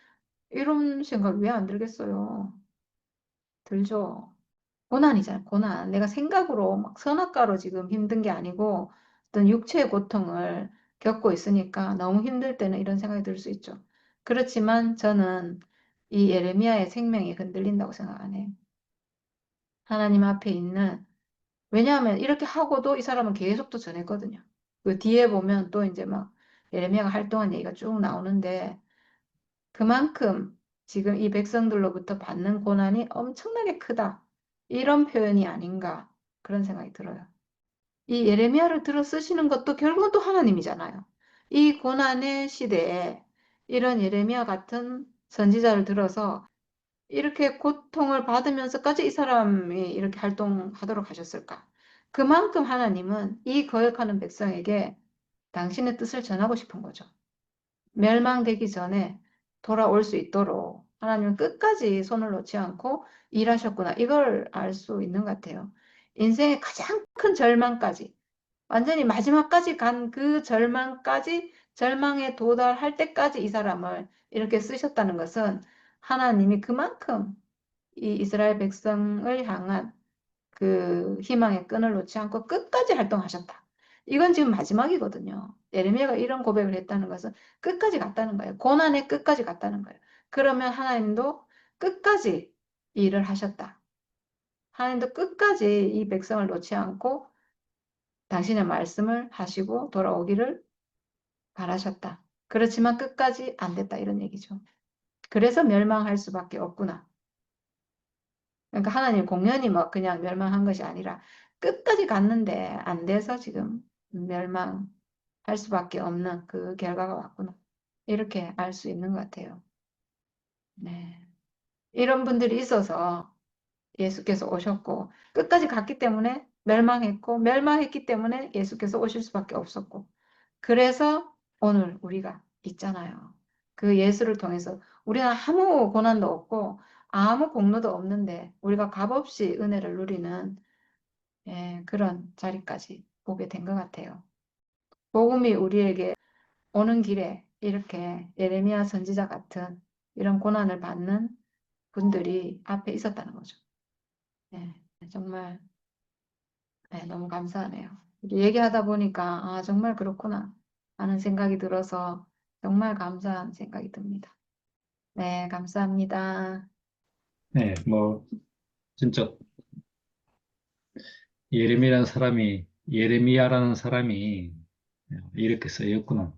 S1: 이런 생각 왜 안 들겠어요? 들죠. 고난이잖아요, 고난. 내가 생각으로 막 선악과로 지금 힘든 게 아니고 어떤 육체의 고통을 겪고 있으니까 너무 힘들 때는 이런 생각이 들 수 있죠. 그렇지만 저는 이 예레미야의 생명이 흔들린다고 생각 안 해요. 하나님 앞에 있는 왜냐하면 이렇게 하고도 이 사람은 계속 또 전했거든요. 그 뒤에 보면 또 이제 막 예레미야가 활동한 얘기가 쭉 나오는데 그만큼 지금 이 백성들로부터 받는 고난이 엄청나게 크다. 이런 표현이 아닌가 그런 생각이 들어요. 이 예레미야를 들어 쓰시는 것도 결국은 또 하나님이잖아요. 이 고난의 시대에 이런 예레미야 같은 선지자를 들어서 이렇게 고통을 받으면서까지 이 사람이 이렇게 활동하도록 하셨을까? 그만큼 하나님은 이 거역하는 백성에게 당신의 뜻을 전하고 싶은 거죠. 멸망되기 전에 돌아올 수 있도록 하나님은 끝까지 손을 놓지 않고 일하셨구나. 이걸 알 수 있는 것 같아요. 인생의 가장 큰 절망까지, 완전히 마지막까지 간 그 절망까지, 절망에 도달할 때까지 이 사람을 이렇게 쓰셨다는 것은 하나님이 그만큼 이 이스라엘 백성을 향한 그 희망의 끈을 놓지 않고 끝까지 활동하셨다. 이건 지금 마지막이거든요. 예레미야가 이런 고백을 했다는 것은 끝까지 갔다는 거예요. 고난의 끝까지 갔다는 거예요. 그러면 하나님도 끝까지 일을 하셨다. 하나님도 끝까지 이 백성을 놓지 않고 당신의 말씀을 하시고 돌아오기를 바라셨다. 그렇지만 끝까지 안 됐다. 이런 얘기죠. 그래서 멸망할 수밖에 없구나. 그러니까 하나님 공연히 뭐 그냥 멸망한 것이 아니라 끝까지 갔는데 안 돼서 지금 멸망할 수밖에 없는 그 결과가 왔구나. 이렇게 알 수 있는 것 같아요. 네. 이런 분들이 있어서 예수께서 오셨고 끝까지 갔기 때문에 멸망했고 멸망했기 때문에 예수께서 오실 수밖에 없었고 그래서 오늘 우리가 있잖아요. 그 예수를 통해서 우리는 아무 고난도 없고 아무 공로도 없는데 우리가 값없이 은혜를 누리는 그런 자리까지 오게 된 것 같아요. 복음이 우리에게 오는 길에 이렇게 예레미야 선지자 같은 이런 고난을 받는 분들이 앞에 있었다는 거죠. 네, 정말 네, 너무 감사하네요. 얘기하다 보니까 아, 정말 그렇구나 하는 생각이 들어서 정말 감사한 생각이 듭니다. 네, 감사합니다.
S2: 네, 뭐 진짜 예레미야라는 사람이 이렇게 쓰였구나.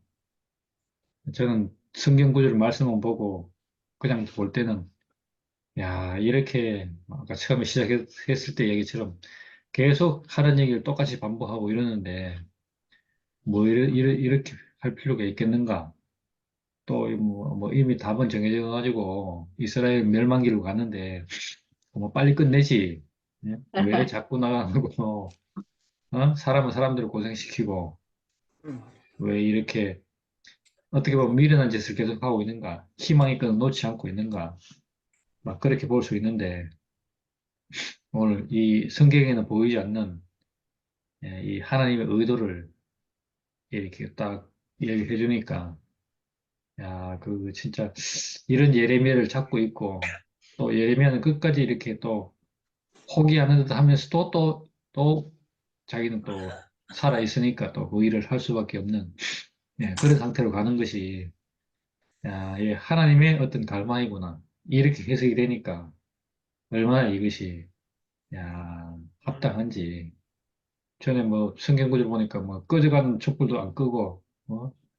S2: 저는 성경 구절 말씀을 보고 그냥 볼 때는 야, 이렇게 아까 처음에 시작했을 때 얘기처럼 계속 하는 얘기를 똑같이 반복하고 이러는데 뭐 이렇게 할 필요가 있겠는가? 또 뭐 이미 답은 정해져 가지고 이스라엘 멸망기로 갔는데 뭐 빨리 끝내지. 예? 왜 자꾸 나가고 사람은 사람들을 고생시키고 왜 이렇게 어떻게 보면 미련한 짓을 계속하고 있는가? 희망의 끈을 놓지 않고 있는가? 막 그렇게 볼 수 있는데 오늘 이 성경에는 보이지 않는 이 하나님의 의도를 이렇게 딱 이야기해 주니까 야, 그 진짜 이런 예레미야를 잡고 있고 또 예레미야는 끝까지 이렇게 또 포기하는 듯 하면서도 또 자기는 또 살아 있으니까 또 그 일을 할 수밖에 없는 그런 상태로 가는 것이 야, 이 하나님의 어떤 갈망이구나. 이렇게 해석이 되니까 얼마나 이것이 야, 합당한지. 전에 뭐 성경 구절 보니까 뭐 꺼져가는 촛불도 안 끄고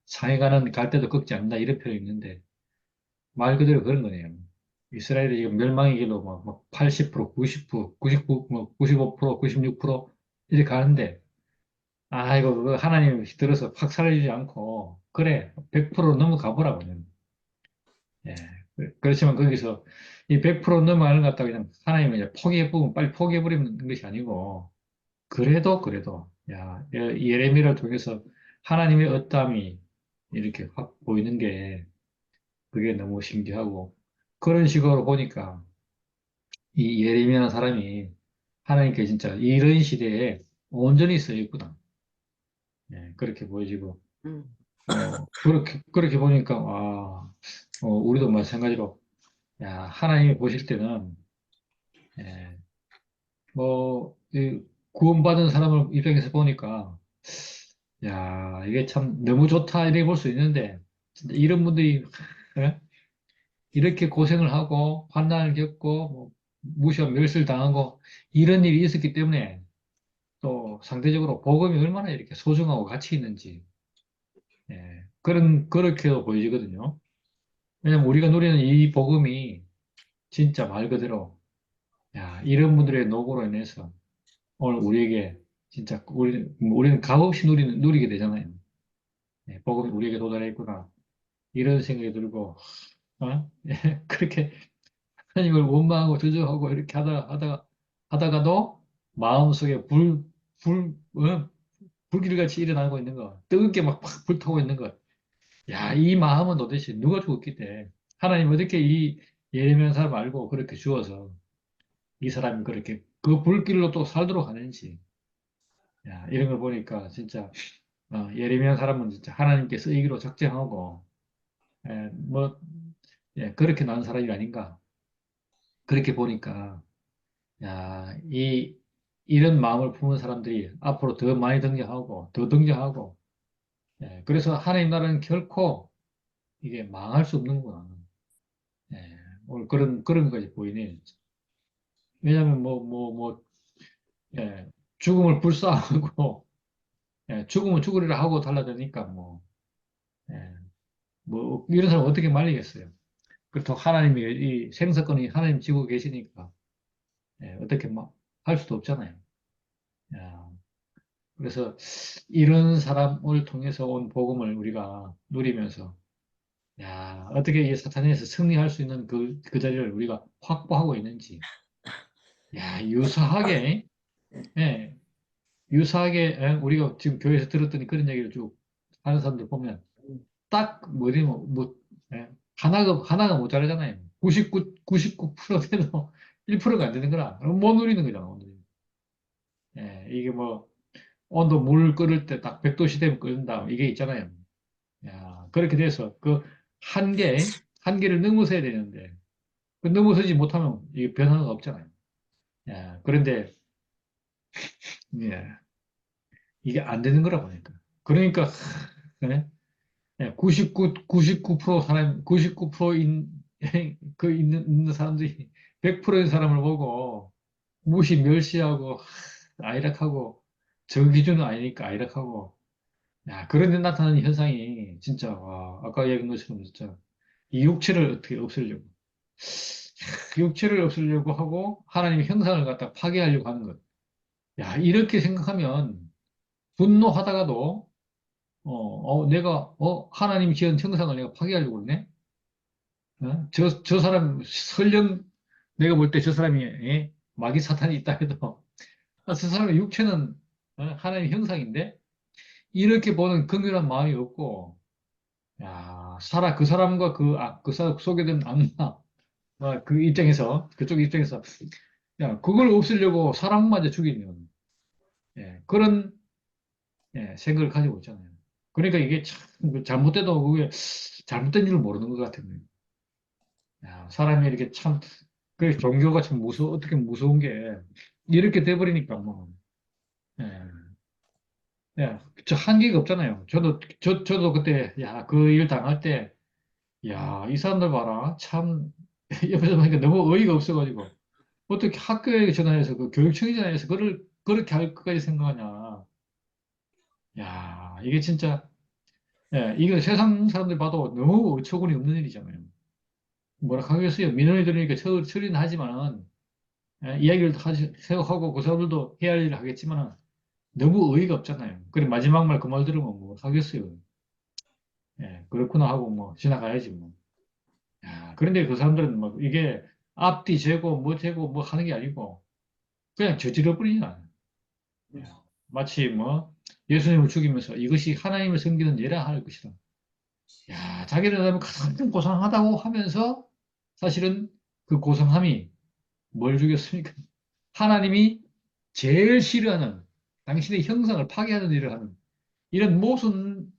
S2: 상해 가는 갈대도 꺾지 않는다 이런 표현이 있는데 말 그대로 그런 거네요. 이스라엘이 지금 멸망의 길로 막 80%, 90%, 99, 뭐 95%, 96% 이렇게 가는데 이거 그거 하나님이 들어서 확 사라지지 않고 그래 100% 넘어가 보라고요. 예. 그렇지만 거기서 이 100% 넘어가는 것 같다고 그냥 하나님이 이제 포기해보면 빨리 포기해버리는 것이 아니고 그래도 예레미야를 통해서 하나님의 어떠함이 이렇게 확 보이는 게 그게 너무 신기하고 그런 식으로 보니까 이 예레미야라는 사람이 하나님께 진짜 이런 시대에 온전히 쓰였구나. 그렇게 보여지고 그렇게 보니까 우리도 마찬가지로 하나님이 보실 때는 예, 이 구원받은 사람을 입장에서 보니까 이게 참 너무 좋다 이렇게 볼 수 있는데 진짜 이런 분들이 예? 이렇게 고생을 하고 환난을 겪고 뭐 무시와 멸시를 당하고 이런 일이 있었기 때문에 또 상대적으로 복음이 얼마나 이렇게 소중하고 가치 있는지 그렇게도 보여지거든요. 왜냐면 우리가 누리는 이 복음이 진짜 말 그대로 이런 분들의 노고로 인해서 오늘 우리에게 진짜 우리는 값없이 누리게 되잖아요. 복음이 우리에게 도달했구나 이런 생각이 들고 그렇게 하나님을 원망하고 저주하고 이렇게 하다가도 마음속에 불길같이 일어나고 있는 거, 뜨겁게 막 팍 불타고 있는 거. 이 마음은 도대체 누가 죽었기 때문에 하나님 어떻게 이 예레미야 사람 알고 그렇게 죽어서 이 사람이 그렇게 그 불길로 또 살도록 하는지. 이런 걸 보니까 진짜 예레미야 사람은 진짜 하나님께 쓰이기로 작정하고 뭐 그렇게 난 사람이 아닌가. 그렇게 보니까 이런 마음을 품은 사람들이 앞으로 더 많이 등장하고, 더 등장하고, 그래서 하나님 나라는 결코 이게 망할 수 없는구나. 오늘 그런 것이 보이네요. 왜냐하면 죽음을 불사하고, 죽음은 죽으리라 하고 달라드니까 예, 이런 사람 어떻게 말리겠어요. 그렇다고 하나님이 이 생사권이 하나님 지고 계시니까, 어떻게 막 할 수도 없잖아요. 야, 그래서 이런 사람을 통해서 온 복음을 우리가 누리면서 어떻게 이 사탄에서 승리할 수 있는 그 자리를 우리가 확보하고 있는지 유사하게 예, 유사하게 우리가 지금 교회에서 들었더니 그런 얘기를 쭉 하는 사람들 보면 딱 뭐지 하나가 모자라잖아요. 99% 돼도 1%가 안 되는 거라 못 누리는 거잖아. 오늘. 이게 온도 물 끓을 때 딱 100도씨 되면 끓는다. 이게 있잖아요. 야, 그렇게 돼서 그 한계를 넘어서야 되는데, 그 넘어서지 못하면 이게 변화가 없잖아요. 야, 그런데, 예, 이게 안 되는 거라 보니까. 그러니까, 그래? 99% 사람, 99%인, 있는 사람들이 100%인 사람을 보고 멸시하고, 아이락하고, 저 기준은 아니니까 아이락하고, 야, 그런 데 나타나는 현상이 진짜, 와, 아까 얘기한 것처럼 진짜, 이 육체를 어떻게 없애려고. 육체를 없애려고 하고, 하나님의 형상을 갖다 파괴하려고 하는 것. 야, 이렇게 생각하면, 분노하다가도, 하나님이 지은 형상을 내가 파괴하려고 그러네? 저 사람, 설령 내가 볼 때 저 사람이, 마귀 사탄이 있다 해도, 저 사람의 육체는 하나님의 형상인데, 이렇게 보는 긍휼한 마음이 없고, 야, 그 사람과 그 사람 속에 든 악마, 그 입장에서, 그쪽 입장에서, 야, 그걸 없애려고 사람마저 죽이는, 그런, 생각을 가지고 있잖아요. 그러니까 이게 참, 잘못돼도 그게 잘못된 줄을 모르는 것 같은 거예요. 야, 사람이 이렇게 참, 그 종교가 참 어떻게 무서운 게, 이렇게 돼버리니까 뭐, 예, 저 한계가 없잖아요. 저도 그때, 야, 그 일 당할 때, 야, 이 사람들 봐라. 참, 옆에서 보니까 너무 어이가 없어가지고, 어떻게 학교에 전화해서, 그 교육청에 전화해서 그렇게 할 것까지 생각하냐. 야, 이게 진짜, 이거 세상 사람들 봐도 너무 어처구니 없는 일이잖아요. 뭐라 하겠어요. 민원이 들으니까 처리는 하지만은, 이야기를 생각하고 그 사람들도 해야 할 일을 하겠지만은, 너무 어이가 없잖아요. 그래, 마지막 말 그 말 들으면 뭐 하겠어요. 그렇구나 하고 뭐 지나가야지 뭐. 야, 그런데 그 사람들은 뭐 이게 앞뒤 재고 뭐 재고 뭐 하는 게 아니고, 그냥 저질러 버리잖아요. 예. 마치 뭐 예수님을 죽이면서 이것이 하나님을 섬기는 예라 할 것이다. 야, 자기네들 가장 고상하다고 하면서 사실은 그 고상함이 뭘 죽였습니까? 하나님이 제일 싫어하는 당신의 형상을 파괴하는 일을 하는 이런 모순을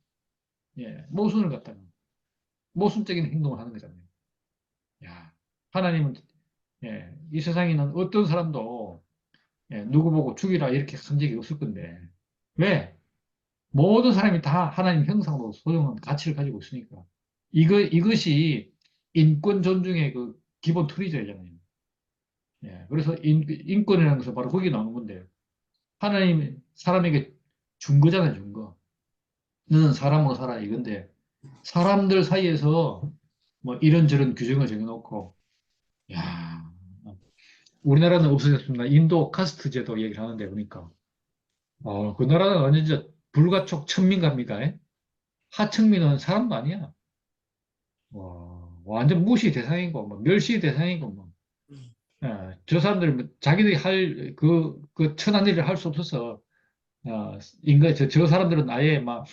S2: 갖다가 모순적인 행동을 하는 거잖아요. 야, 하나님은 이 세상에 있는 어떤 사람도 누구 보고 죽이라 이렇게 한 적이 없을 건데 왜? 모든 사람이 다 하나님 형상으로 소중한 가치를 가지고 있으니까. 이것이 인권 존중의 그 기본 틀이잖아요. 그래서 인권이라는 것은 바로 거기 나오는 건데, 하나님 사람에게 준 거잖아요, 준 거. 너는 사람으로 살아, 이건데, 사람들 사이에서 뭐 이런저런 규정을 정해놓고, 야, 우리나라는 없어졌습니다. 인도 카스트 제도 얘기를 하는데 보니까, 그 나라는 완전 진짜 불가촉 천민갑니까? 하층민은 사람도 아니야. 와, 완전 무시 대상이고, 뭐, 멸시 대상이고, 뭐. 저 사람들이 뭐 자기들이 그 천한 일을 할 수 없어서, 저 사람들은 아예 막,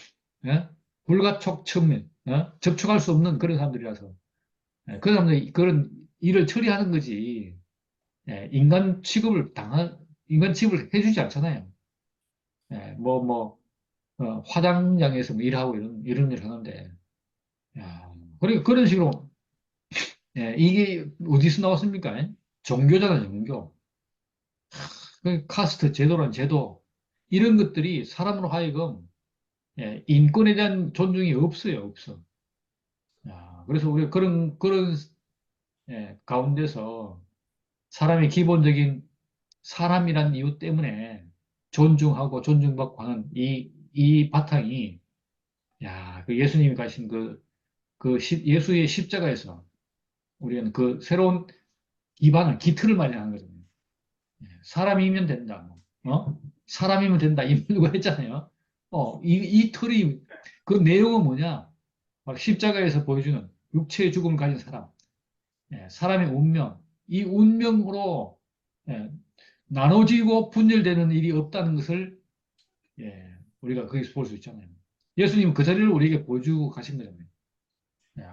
S2: 불가촉천민, 접촉할 수 없는 그런 사람들이라서, 그 사람들이 그런 일을 처리하는 거지, 인간 취급을 해주지 않잖아요. 화장장에서 뭐 일하고 이런 일 하는데, 그러니까 그런 식으로, 이게 어디서 나왔습니까? 종교잖아요, 종교. 그 카스트 제도란 제도 이런 것들이 사람으로 하여금 인권에 대한 존중이 없어요, 없어. 그래서 우리가 그런 가운데서 사람의 기본적인 사람이란 이유 때문에 존중하고 존중받고 하는 이 바탕이 그 예수님이 가신 예수의 십자가에서 우리는 그 새로운 기틀을 마련한 거잖아요. 사람이면 된다. 사람이면 된다. 이 누가 했잖아요. 이 틀이, 그 내용은 뭐냐? 바로 십자가에서 보여주는 육체의 죽음을 가진 사람. 사람의 운명. 이 운명으로 예, 나눠지고 분열되는 일이 없다는 것을 우리가 거기서 볼 수 있잖아요. 예수님은 그 자리를 우리에게 보여주고 가신 거잖아요.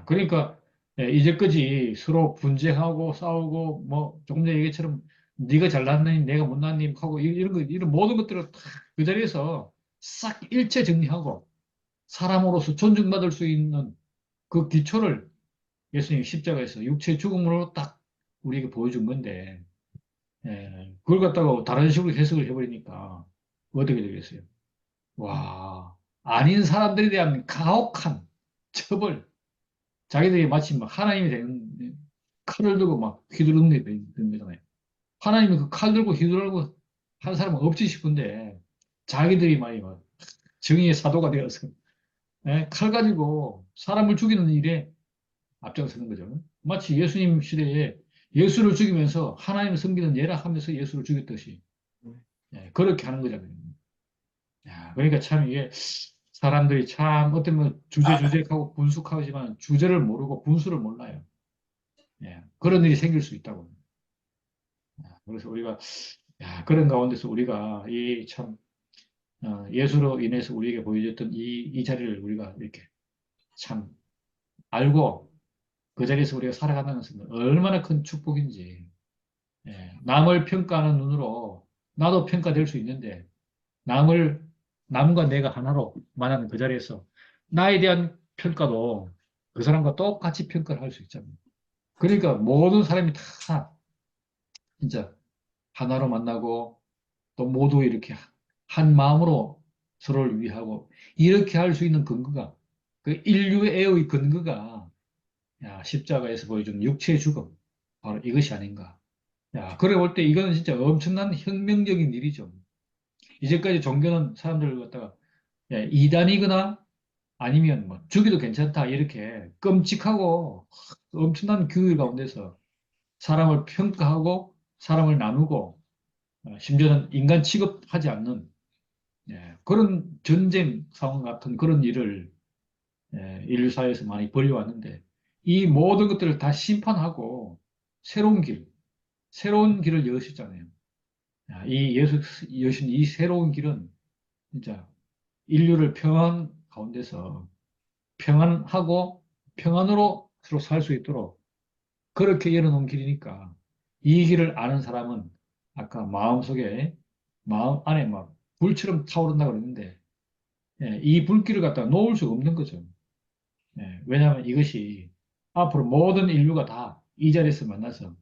S2: 그러니까 이제까지 서로 분쟁하고 싸우고 뭐 조금 전에 얘기처럼 네가 잘났느니 내가 못났니 하고 이런 모든 것들을 다 그 자리에서 싹 일체 정리하고 사람으로서 존중받을 수 있는 그 기초를 예수님이 십자가에서 육체의 죽음으로 딱 우리에게 보여준 건데, 그걸 갖다가 다른 식으로 해석을 해버리니까 어떻게 되겠어요? 와, 아닌 사람들에 대한 가혹한 처벌, 자기들이 마치 막 하나님이 되는 칼을 들고 막 휘두르는 게 되는 거잖아요. 하나님이 그 칼 들고 휘두르고 한 사람은 없지 싶은데, 자기들이 말이 막 정의의 사도가 되어서 칼 가지고 사람을 죽이는 일에 앞장서는 거죠. 마치 예수님 시대에 예수를 죽이면서 하나님을 섬기는 예락하면서 예수를 죽였듯이 그렇게 하는 거잖아요. 야, 그러니까 참 이게 사람들이 참 어쩌면 주제주제하고 분숙하지만 주제를 모르고 분수를 몰라요. 그런 일이 생길 수 있다고. 그래서 우리가 그런 가운데서 우리가 이 참 예수로 인해서 우리에게 보여줬던 이 자리를 우리가 이렇게 참 알고 그 자리에서 우리가 살아간다는 것은 얼마나 큰 축복인지. 남을 평가하는 눈으로 나도 평가될 수 있는데 남과 내가 하나로 만나는 그 자리에서 나에 대한 평가도 그 사람과 똑같이 평가를 할 수 있잖아요. 그러니까 모든 사람이 다 진짜 하나로 만나고 또 모두 이렇게 한 마음으로 서로를 위하고 이렇게 할 수 있는 근거가 그 인류의 애의 근거가 십자가에서 보여준 육체의 죽음 바로 이것이 아닌가. 그래 볼 때 이거는 진짜 엄청난 혁명적인 일이죠. 이제까지 종교는 사람들을 갖다가 이단이거나 아니면 뭐 죽여도 괜찮다 이렇게 끔찍하고 엄청난 규율 가운데서 사람을 평가하고 사람을 나누고 심지어는 인간 취급하지 않는 그런 전쟁 상황 같은 그런 일을 인류 사회에서 많이 벌여왔는데 이 모든 것들을 다 심판하고 새로운 새로운 길을 여셨잖아요. 이 예수 여신 이 새로운 길은 진짜 인류를 평안 가운데서 평안하고 평안으로 서로 살 수 있도록 그렇게 열어놓은 길이니까 이 길을 아는 사람은 아까 마음속에 마음 안에 막 불처럼 타오른다고 그랬는데 이 불길을 갖다 놓을 수가 없는 거죠. 왜냐하면 이것이 앞으로 모든 인류가 다 이 자리에서 만나서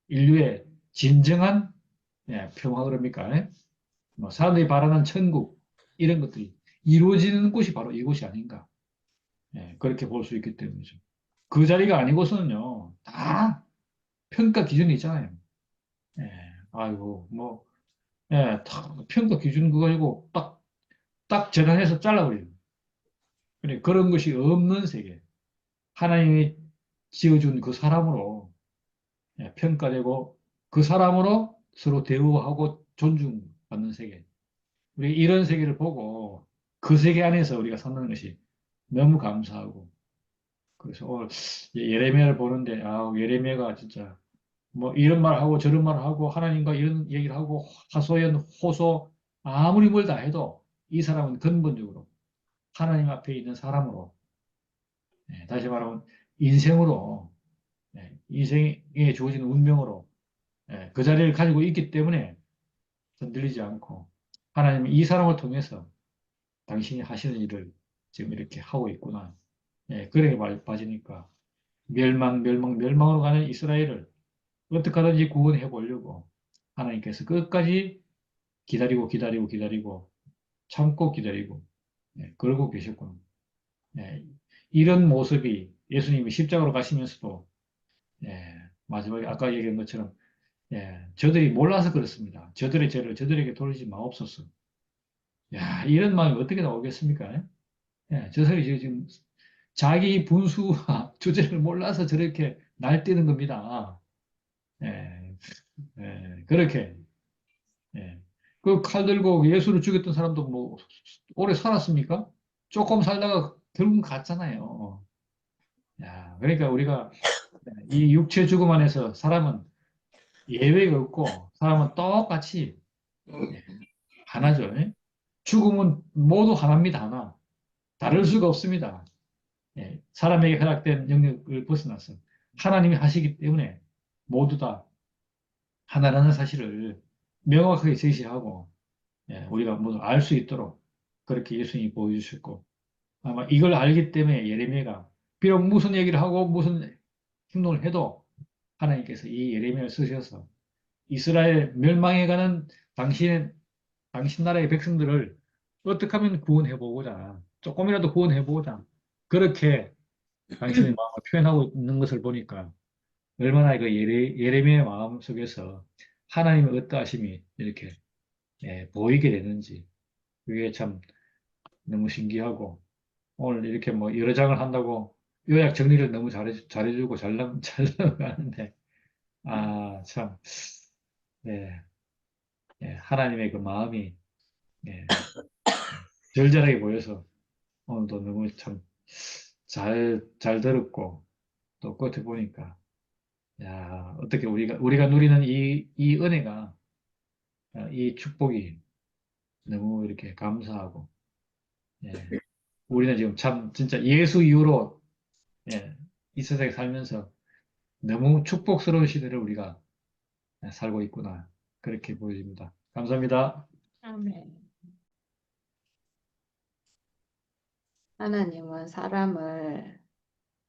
S2: 인류의 진정한 평화 그럽니까? 뭐 사람들이 바라는 천국 이런 것들이 이루어지는 곳이 바로 이곳이 아닌가. 그렇게 볼 수 있기 때문이죠. 그 자리가 아니고서는요, 다 평가 기준이 있잖아요. 예, 아이고, 뭐, 다 평가 기준 그거 가지고 딱 재단해서 잘라버리는. 그래, 그런 것이 없는 세계. 하나님이 지어준 그 사람으로 평가되고 그 사람으로 서로 대우하고 존중받는 세계. 우리 이런 세계를 보고 그 세계 안에서 우리가 사는 것이 너무 감사하고 그래서 오늘 예레미야를 보는데 예레미야가 진짜 뭐 이런 말 하고 저런 말 하고 하나님과 이런 얘기를 하고 하소연 호소 아무리 뭘 다 해도 이 사람은 근본적으로 하나님 앞에 있는 사람으로 다시 말하면 인생으로 인생에 주어진 운명으로 그 자리를 가지고 있기 때문에 흔들리지 않고 하나님이 이 사람을 통해서 당신이 하시는 일을 지금 이렇게 하고 있구나. 그렇게 빠지니까 멸망으로 가는 이스라엘을 어떻게 하든지 구원해 보려고 하나님께서 끝까지 기다리고 참고 기다리고 그러고 계셨구나. 예, 이런 모습이 예수님이 십자가로 가시면서도 마지막에 아까 얘기한 것처럼 저들이 몰라서 그렇습니다. 저들의 죄를 저들에게 돌리지 마옵소서. 이런 마음이 어떻게 나오겠습니까? 저 사람이 지금 자기 분수와 주제를 몰라서 저렇게 날뛰는 겁니다. 예, 그렇게. 예. 그 칼 들고 예수를 죽였던 사람도 뭐 오래 살았습니까? 조금 살다가 결국은 갔잖아요. 그러니까 우리가 이 육체 죽음 안에서 사람은 예외가 없고 사람은 똑같이 예, 하나죠. 죽음은 모두 하나입니다. 하나. 다를 수가 없습니다. 사람에게 허락된 영역을 벗어나서 하나님이 하시기 때문에 모두 다 하나라는 사실을 명확하게 제시하고 우리가 모두 알 수 있도록 그렇게 예수님이 보여주셨고, 아마 이걸 알기 때문에 예레미야가 비록 무슨 얘기를 하고 무슨 행동을 해도 하나님께서 이 예레미야를 쓰셔서 이스라엘 멸망해가는 당신 나라의 백성들을 어떻게 하면 구원해보고자, 조금이라도 구원해보고자, 그렇게 당신의 마음을 표현하고 있는 것을 보니까 얼마나 그 예레미야의 마음 속에서 하나님의 어떠하심이 이렇게 보이게 되는지, 그게 참 너무 신기하고, 오늘 이렇게 뭐 여러 장을 한다고 요약 정리를 너무 잘해주고 잘 넘어가는데, 아, 참, 예, 하나님의 그 마음이 예, 절절하게 보여서 오늘도 너무 참 잘 들었고, 또 끝에 보니까, 야, 어떻게 우리가 누리는 이 은혜가, 이 축복이 너무 이렇게 감사하고, 예, 우리는 지금 참 진짜 예수 이후로, 예, 이 세상에 살면서 너무 축복스러운 시대를 우리가 살고 있구나. 그렇게 보여집니다. 감사합니다.
S1: 아멘. 하나님은 사람을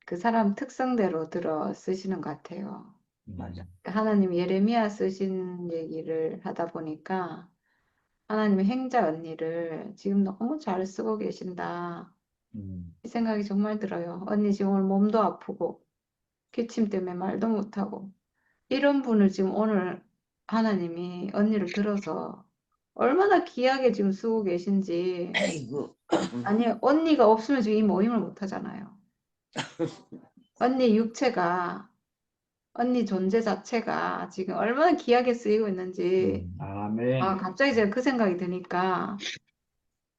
S1: 그 사람 특성대로 들어 쓰시는 것 같아요.
S2: 맞아.
S1: 하나님 예레미야 쓰신 얘기를 하다 보니까 하나님의 행자 언니를 지금 너무 잘 쓰고 계신다.
S2: 음,
S1: 이 생각이 정말 들어요. 언니 지금 오늘 몸도 아프고 기침 때문에 말도 못하고 이런 분을 지금 오늘 하나님이 언니를 들어서 얼마나 귀하게 지금 쓰고 계신지.
S3: 아이고,
S1: 아니 언니가 없으면 지금 이 모임을 못 하잖아요. 언니 육체가 언니 존재 자체가 지금 얼마나 귀하게 쓰이고 있는지
S2: 아멘.
S1: 갑자기 제가 그 생각이 드니까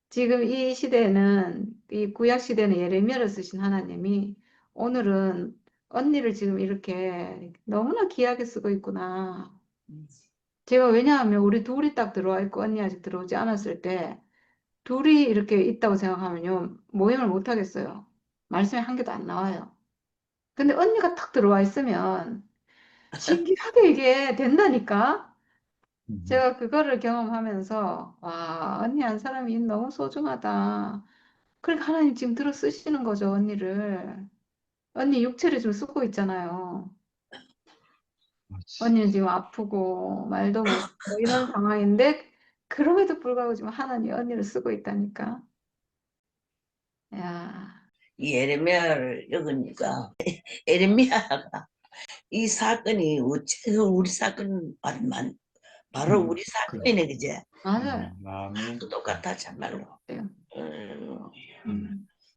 S1: 지금 이 시대에는 이 구약 시대는 예레미야를 쓰신 하나님이 오늘은 언니를 지금 이렇게 너무나 귀하게 쓰고 있구나. 제가 왜냐하면 우리 둘이 딱 들어와 있고 언니 아직 들어오지 않았을 때 둘이 이렇게 있다고 생각하면요 모임을 못 하겠어요. 말씀이 한 개도 안 나와요. 근데 언니가 딱 들어와 있으면 신기하게 이게 된다니까.
S2: 음,
S1: 제가 그거를 경험하면서 와 언니 한 사람이 너무 소중하다. 그러니까 하나님 지금 들어 쓰시는 거죠 언니를. 언니 육체를 지금 쓰고 있잖아요.
S2: 맞지.
S1: 언니는 지금 아프고 말도 못하고 이런 상황인데 그럼에도 불구하고 지금 하나님 언니를 쓰고 있다니까. 야,
S3: 이 예레미야를 읽으니까 예레미야가 이 사건이 어째서 우리 사건 바로 우리
S2: 그래.
S3: 사건이네, 그제?
S1: 맞아요.
S2: 아멘.
S3: 똑같아, 참말로.
S1: 네.
S3: 음,
S1: 음.